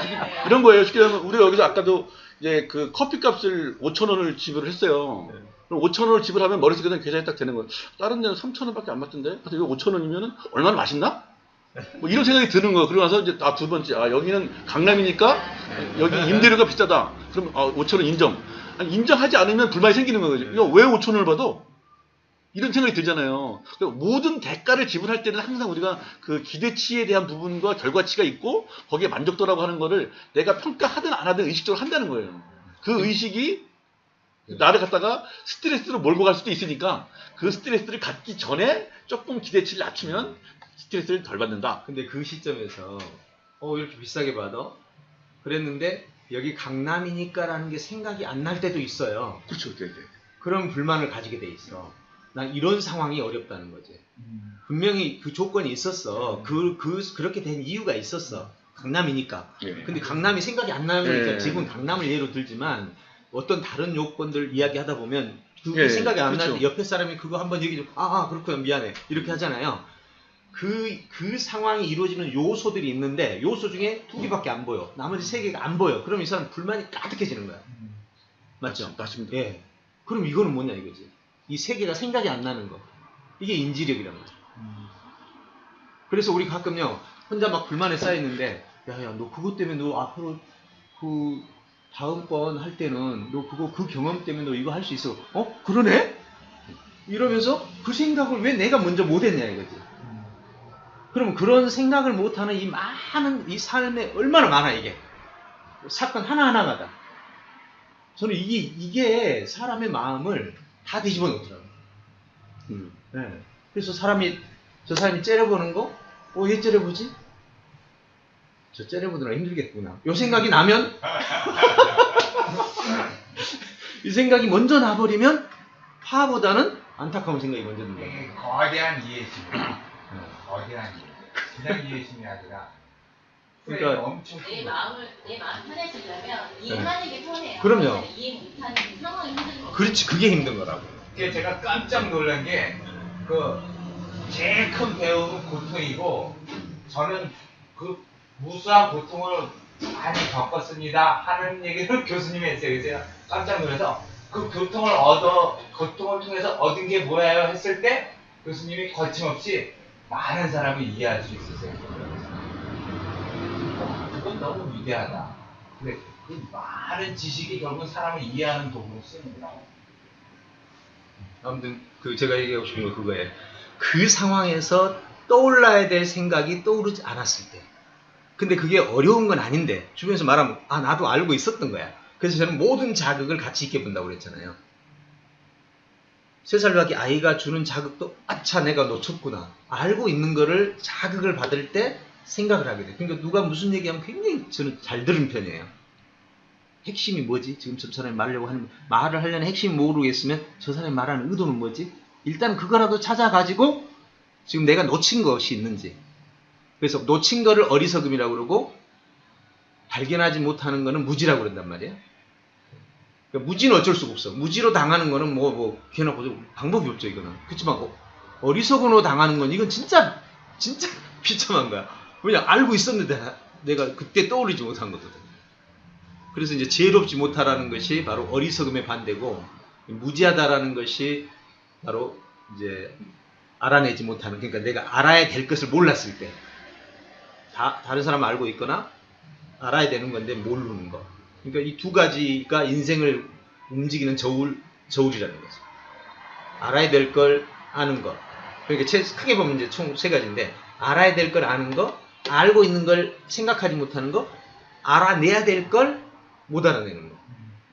이런 거예요. 쉽게 말하면 우리가 여기서 아까도 이제 그 커피값을 5,000원을 지불을 했어요. 그럼 5,000원을 지불하면 머릿속에는 계산이 딱 되는 거예요. 다른 데는 3,000원밖에 안 받던데. 그래서 이거 5,000원이면은 얼마나 맛있나? 뭐 이런 생각이 드는 거예요. 그러고 나서 이제 두 번째 여기는 강남이니까 여기 임대료가 비싸다. 그럼 5,000원 인정. 아니, 인정하지 않으면 불만이 생기는 거죠. 이거 왜 5,000원을 받아? 이런 생각이 들잖아요. 그러니까 모든 대가를 지불할 때는 항상 우리가 그 기대치에 대한 부분과 결과치가 있고 거기에 만족도라고 하는 거를 내가 평가하든 안 하든 의식적으로 한다는 거예요. 그 의식이 나를 갖다가 스트레스로 몰고 갈 수도 있으니까 그 스트레스를 갖기 전에 조금 기대치를 낮추면 스트레스를 덜 받는다. 근데 그 시점에서 이렇게 비싸게 받아? 그랬는데 여기 강남이니까라는 게 생각이 안 날 때도 있어요. 그렇죠. 네. 그럼 불만을 가지게 돼 있어. 난 이런 상황이 어렵다는 거지. 분명히 그 조건이 있었어. 그렇게 된 이유가 있었어. 강남이니까. 네. 근데 강남이 생각이 안 나니까 네. 지금 강남을 예로 들지만 어떤 다른 요건들 이야기하다 보면 그게 네, 생각이 안 그렇죠. 나는데 옆에 사람이 그거 한번 얘기 좀 그렇구나 미안해 이렇게 하잖아요. 그 상황이 이루어지는 요소들이 있는데 요소 중에 2개밖에 안 보여. 나머지 3개가 안 보여. 그럼 이 사람 불만이 가득해지는 거야. 맞죠? 맞습니다. 예. 그럼 이거는 뭐냐 이거지. 이 3개가 생각이 안 나는 거. 이게 인지력이란 거죠. 그래서 우리 가끔요 혼자 막 불만에 쌓이는데 야야 너 그것 때문에 너 앞으로 그 다음번 할 때는 너 그 경험 때문에 너 이거 할 수 있어. 그러네? 이러면서 그 생각을 왜 내가 먼저 못했냐 이거지. 그럼 그런 생각을 못하는 이 많은 이 삶에 얼마나 많아 이게. 사건 하나하나마다. 저는 이게 사람의 마음을 다 뒤집어 놓더라고요. 네. 그래서 저 사람이 째려보는 거, 얘 째려보지? 저 째려보느라 힘들겠구나. 요 생각이 나면, 이 생각이 먼저 나버리면, 파보다는 안타까운 생각이 먼저 든다. 이게 거대한 이해심. 거대한 이해심. 그냥 이해심이 아니라, 그러니까 엄청 내 마음 편해지려면 이해하는 게 편해요. 그럼요. 이해 못하는 상황이 힘든 거. 그렇지, 그게 힘든 거라고. 그게 제가 깜짝 놀란 게, 제일 큰 배움은 고통이고, 저는 그 무수한 고통을 많이 겪었습니다 하는 얘기를 교수님이 했어요. 그래서 제가 깜짝 놀라서, 그 고통을 통해서 얻은 게 뭐예요? 했을 때, 교수님이 거침없이 많은 사람을 이해할 수 있었어요. 그건 너무 위대하다. 근데 그 많은 지식이 결국 사람을 이해하는 도구로 쓰는 거라고. 아무튼 제가 얘기하고 싶은 건 그거예요. 그 상황에서 떠올라야 될 생각이 떠오르지 않았을 때. 근데 그게 어려운 건 아닌데 주변에서 말하면 나도 알고 있었던 거야. 그래서 저는 모든 자극을 같이 있게 본다고 그랬잖아요. 3살 밖에 아이가 주는 자극도 아차 내가 놓쳤구나. 알고 있는 거를 자극을 받을 때 생각을 하게 돼. 그러니까 누가 무슨 얘기하면 굉장히 저는 잘 들은 편이에요. 핵심이 뭐지? 지금 저 사람이 말을 하려는 핵심이 모르겠으면 저 사람이 말하는 의도는 뭐지? 일단 그거라도 찾아가지고 지금 내가 놓친 것이 있는지. 그래서 놓친 거를 어리석음이라고 그러고 발견하지 못하는 거는 무지라고 그런단 말이에요. 그러니까 무지는 어쩔 수가 없어. 무지로 당하는 거는 걔나 방법이 없죠 이거는. 그렇지만 어리석음으로 당하는 건 이건 진짜 비참한 거야. 왜냐 알고 있었는데 내가 그때 떠올리지 못한 거거든. 그래서 이제 지혜롭지 못하라는 것이 바로 어리석음의 반대고 무지하다라는 것이 바로 이제 알아내지 못하는, 그러니까 내가 알아야 될 것을 몰랐을 때 다른 사람은 알고 있거나 알아야 되는 건데 모르는 거. 그러니까 이 두 가지가 인생을 움직이는 저울이라는 거죠. 알아야 될 걸 아는 거. 그러니까 크게 보면 이제 총 3가지인데 알아야 될 걸 아는 거, 알고 있는 걸 생각하지 못하는 거, 알아내야 될 걸 못 알아내는 거.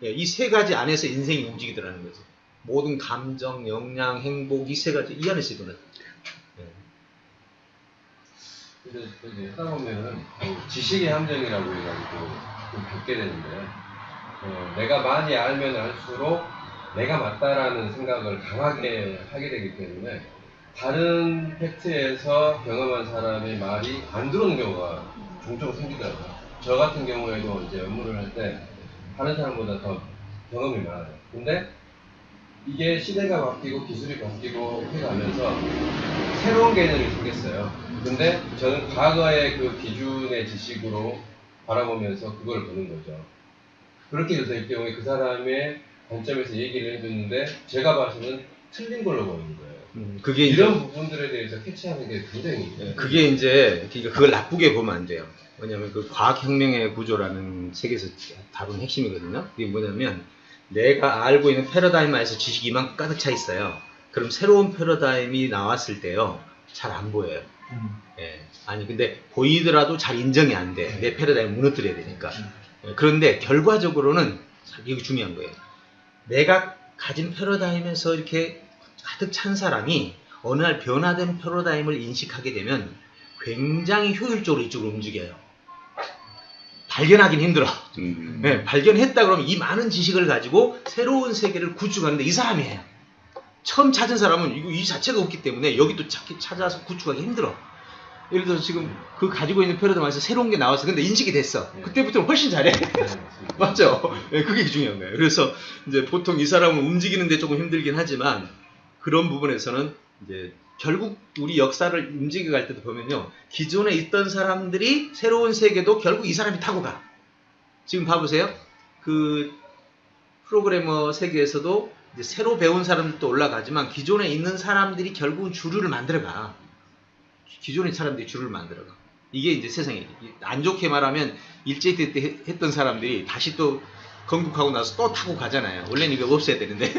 이 3가지 안에서 인생이 움직이더라는 거죠. 모든 감정, 역량, 행복 이 3가지 이 안에서 이거는. 근데 이제 하다 보면은 지식의 함정이라고 해가지고 좀 겪게 되는데요. 내가 많이 알면 알수록 내가 맞다라는 생각을 강하게 하게 되기 때문에 다른 팩트에서 경험한 사람의 말이 안 들어오는 경우가 종종 생기더라고요. 저 같은 경우에도 이제 업무를 할 때 다른 사람보다 더 경험이 많아요. 근데 이게 시대가 바뀌고 기술이 바뀌고 해가면서 새로운 개념이 생겼어요. 근데 저는 과거의 그 기준의 지식으로 바라보면서 그걸 보는 거죠. 그렇게 됐을 경우에 그 사람의 관점에서 얘기를 해줬는데 제가 봐서는 틀린 걸로 보이는 거예요. 그게 이런 부분들에 대해서 캐치하는 게 굉장히 그게 이제 그걸 나쁘게 보면 안 돼요. 왜냐하면 그 과학혁명의 구조라는 책에서 다룬 핵심이거든요. 그게 뭐냐면 내가 알고 있는 패러다임에서 지식이 이만큼 가득 차 있어요. 그럼 새로운 패러다임이 나왔을 때요 잘 안 보여요. 근데 보이더라도 잘 인정이 안 돼. 내 패러다임을 무너뜨려야 되니까. 그런데 결과적으로는 이게 중요한 거예요. 내가 가진 패러다임에서 이렇게 가득 찬 사람이 어느 날 변화된 패러다임을 인식하게 되면 굉장히 효율적으로 이쪽으로 움직여요. 발견하긴 힘들어. 발견했다 그러면 이 많은 지식을 가지고 새로운 세계를 구축하는데 이 사람이에요. 처음 찾은 사람은 이 자체가 없기 때문에 여기 또 찾아서 구축하기 힘들어. 예를 들어서 지금 그 가지고 있는 패러다임에서 새로운 게 나왔어. 근데 인식이 됐어. 그때부터는 훨씬 잘해. 맞죠? 그게 중요한 거예요. 그래서 이제 보통 이 사람을 움직이는데 조금 힘들긴 하지만 그런 부분에서는 이제 결국 우리 역사를 움직여 갈 때도 보면요. 기존에 있던 사람들이 새로운 세계도 결국 이 사람이 타고 가. 지금 봐보세요. 그 프로그래머 세계에서도 이제 새로 배운 사람들도 올라가지만 기존에 있는 사람들이 결국은 주류를 만들어가. 기존의 사람들이 주류를 만들어가. 이게 이제 세상에 안 좋게 말하면 일제시대 때 했던 사람들이 다시 또 건국하고 나서 또 타고 가잖아요. 원래는 이거 없애야 되는데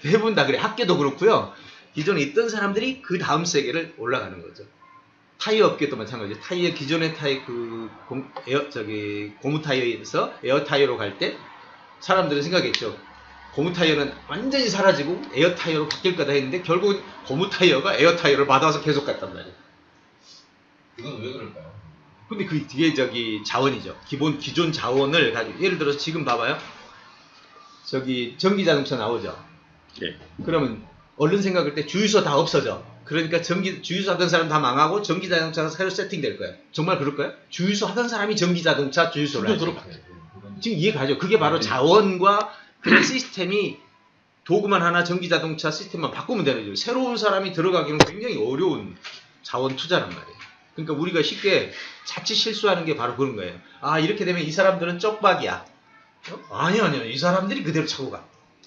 대부분 다 그래. 학계도 그렇고요. 기존에 있던 사람들이 그 다음 세계를 올라가는 거죠. 타이어 업계도 마찬가지죠. 타이어 기존의 타이어 고무 타이어에서 에어 타이어로 갈 때 사람들은 생각했죠. 고무 타이어는 완전히 사라지고 에어 타이어로 바뀔 거다 했는데 결국 고무 타이어가 에어 타이어를 받아서 계속 갔단 말이에요. 그건 왜 그럴까요? 근데 그 뒤에 자원이죠. 기존 자원을 가지고 예를 들어서 지금 봐봐요. 전기 자동차 나오죠. 예. 그러면 얼른 생각할 때 주유소 다 없어져. 그러니까 주유소 하던 사람 다 망하고 전기 자동차가 새로 세팅될 거예요. 정말 그럴까요? 주유소 하던 사람이 전기 자동차 주유소를 하죠. 지금 이해가죠? 그게 바로 자원과 그 시스템이 도구만 하나 전기 자동차 시스템만 바꾸면 되는 거죠. 새로운 사람이 들어가기는 굉장히 어려운 자원 투자란 말이에요. 그러니까 우리가 쉽게 자칫 실수하는 게 바로 그런 거예요. 아, 이렇게 되면 이 사람들은 쪽박이야. 아니요. 이 사람들이 그대로 차고 가.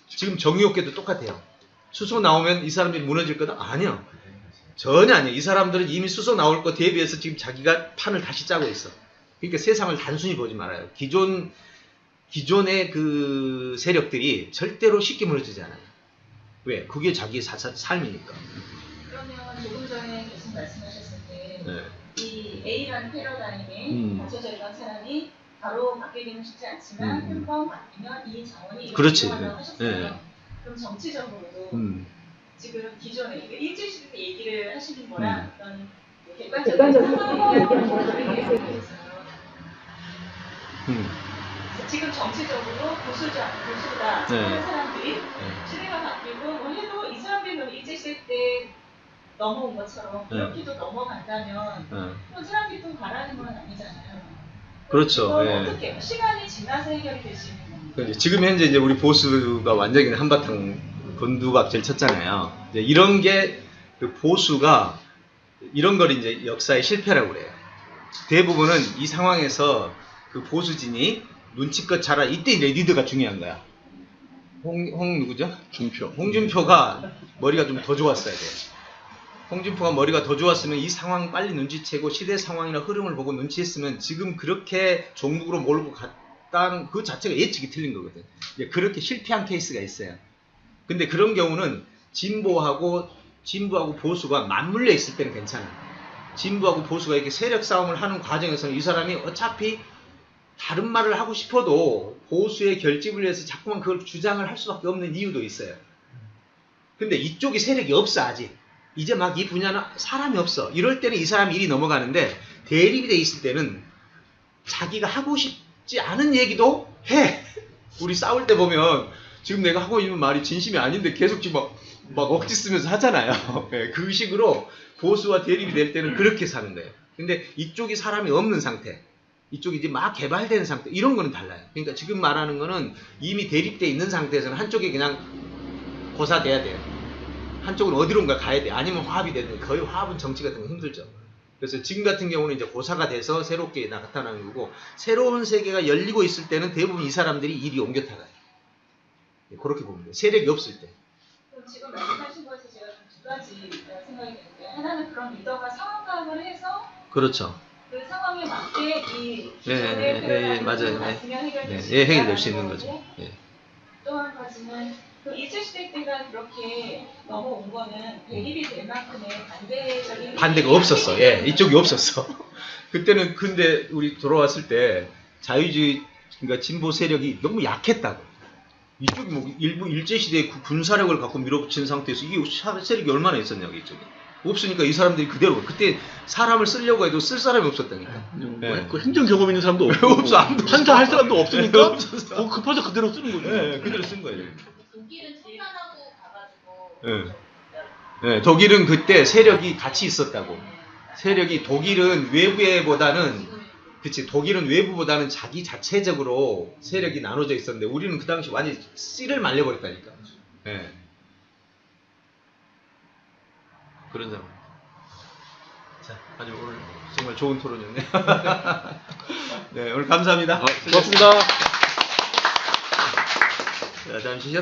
지금 정유업계도 똑같아요. 수소 나오면 이 사람들이 무너질 거다? 아니요. 전혀 아니에요. 이 사람들은 이미 수소 나올 거 대비해서 지금 자기가 판을 다시 짜고 있어. 그러니까 세상을 단순히 보지 말아요. 기존의 그 세력들이 절대로 쉽게 무너지지 않아요. 왜? 그게 자기의 삶이니까. 그러면 조금 전에 교수님 말씀하셨을 때 네. 이 A라는 패러다임에 갇혀져 있던 사람이 바로 바뀌기는 쉽지 않지만 한 번 바뀌면 이 자원이 그렇지. 이동한다고 하셨어요. 네. 그럼 정치적으로도 지금 기존에 일제시대 때 얘기를 하시는 거랑 어떤 객관적인 상황을 얘기하는 거랑 다르게 있어요. 지금 정치적으로 보수다 하는 사람들이 시대가 바뀌고 뭐 해도 이 사람들은 일제시대 때 넘어온 것처럼 이렇게도 넘어간다면 그럼 사람들이 또 가라는 건 아니잖아요. 그렇죠. 어떻게 시간이 지나서 해결이 될 수 있는 겁니까? 지금 현재 이제 우리 보수가 완전히 한바탕 곤두박질 쳤잖아요. 이제 이런 게 그 보수가 이런 걸 이제 역사의 실패라고 그래요. 대부분은 이 상황에서 그 보수진이 눈치껏 자라 이때 이제 리더가 중요한 거야. 누구죠? 홍준표가 머리가 좀 더 좋았어야 돼요. 홍준표가 머리가 더 좋았으면 이 상황 빨리 눈치채고 시대 상황이나 흐름을 보고 눈치했으면 지금 그렇게 종북으로 몰고 갔다는 그 자체가 예측이 틀린 거거든. 이제 그렇게 실패한 케이스가 있어요. 근데 그런 경우는 진보하고 보수가 맞물려 있을 때는 괜찮아요. 진보하고 보수가 이렇게 세력 싸움을 하는 과정에서는 이 사람이 어차피 다른 말을 하고 싶어도 보수의 결집을 위해서 자꾸만 그걸 주장을 할 수밖에 없는 이유도 있어요. 근데 이쪽이 세력이 없어 아직. 이제 막 이 분야는 사람이 없어. 이럴 때는 이 사람 일이 넘어가는데 대립이 돼 있을 때는 자기가 하고 싶지 않은 얘기도 해. 우리 싸울 때 보면 지금 내가 하고 있는 말이 진심이 아닌데 계속 지금 막 억지 쓰면서 하잖아요. 네, 그 식으로 보수와 대립이 될 때는 그렇게 사는 거예요. 근데 이쪽이 사람이 없는 상태, 이쪽이 이제 막 개발된 상태, 이런 거는 달라요. 그러니까 지금 말하는 거는 이미 대립돼 있는 상태에서는 한쪽이 그냥 고사돼야 돼요. 한쪽은 어디론가 가야 돼. 아니면 화합이 되든 거의 화합은 정치 같은 거 힘들죠. 그래서 지금 같은 경우는 이제 고사가 돼서 새롭게 나타나는 거고 새로운 세계가 열리고 있을 때는 대부분 이 사람들이 일이 옮겨 타가요. 그렇게 보면 돼요. 세력이 없을 때. 그럼 지금 말씀하신 것에서 제가 두 가지 생각이 드는데 하나는 그런 리더가 상황 파악을 해서 그렇죠. 그 상황에 맞게 이 맞아요. 해결될 수 있는 거죠. 또 한 가지는 그 일제시대 때가 그렇게 넘어온 거는 대립이 될 만큼의 반대적인 반대가 없었어. 이쪽이 없었어. 그때는 근데 우리 돌아왔을 때 자유주의 그러니까 진보 세력이 너무 약했다고. 이쪽이 뭐 일부 일제시대의 군사력을 갖고 밀어붙인 상태에서 이게 세력이 얼마나 있었냐고 이쪽에. 없으니까 이 사람들이 그대로 그때 사람을 쓰려고 해도 쓸 사람이 없었다니까. 그 행정 경험 있는 사람도 없고 없어. 판사할 사람도 없으니까 급해서 그대로 쓰는 거죠. 그대로 쓴 거예요. 독일은 출간하고 가가지고 독일은 그때 세력이 같이 있었다고. 세력이 독일은 독일은 외부보다는 자기 자체적으로 세력이 나눠져 있었는데 우리는 그 당시 완전히 씨를 말려버렸다니까. 그런 상황. 자, 아주 오늘 정말 좋은 토론이었네. 네, 오늘 감사합니다. 고맙습니다. 자, 잠시 쉬었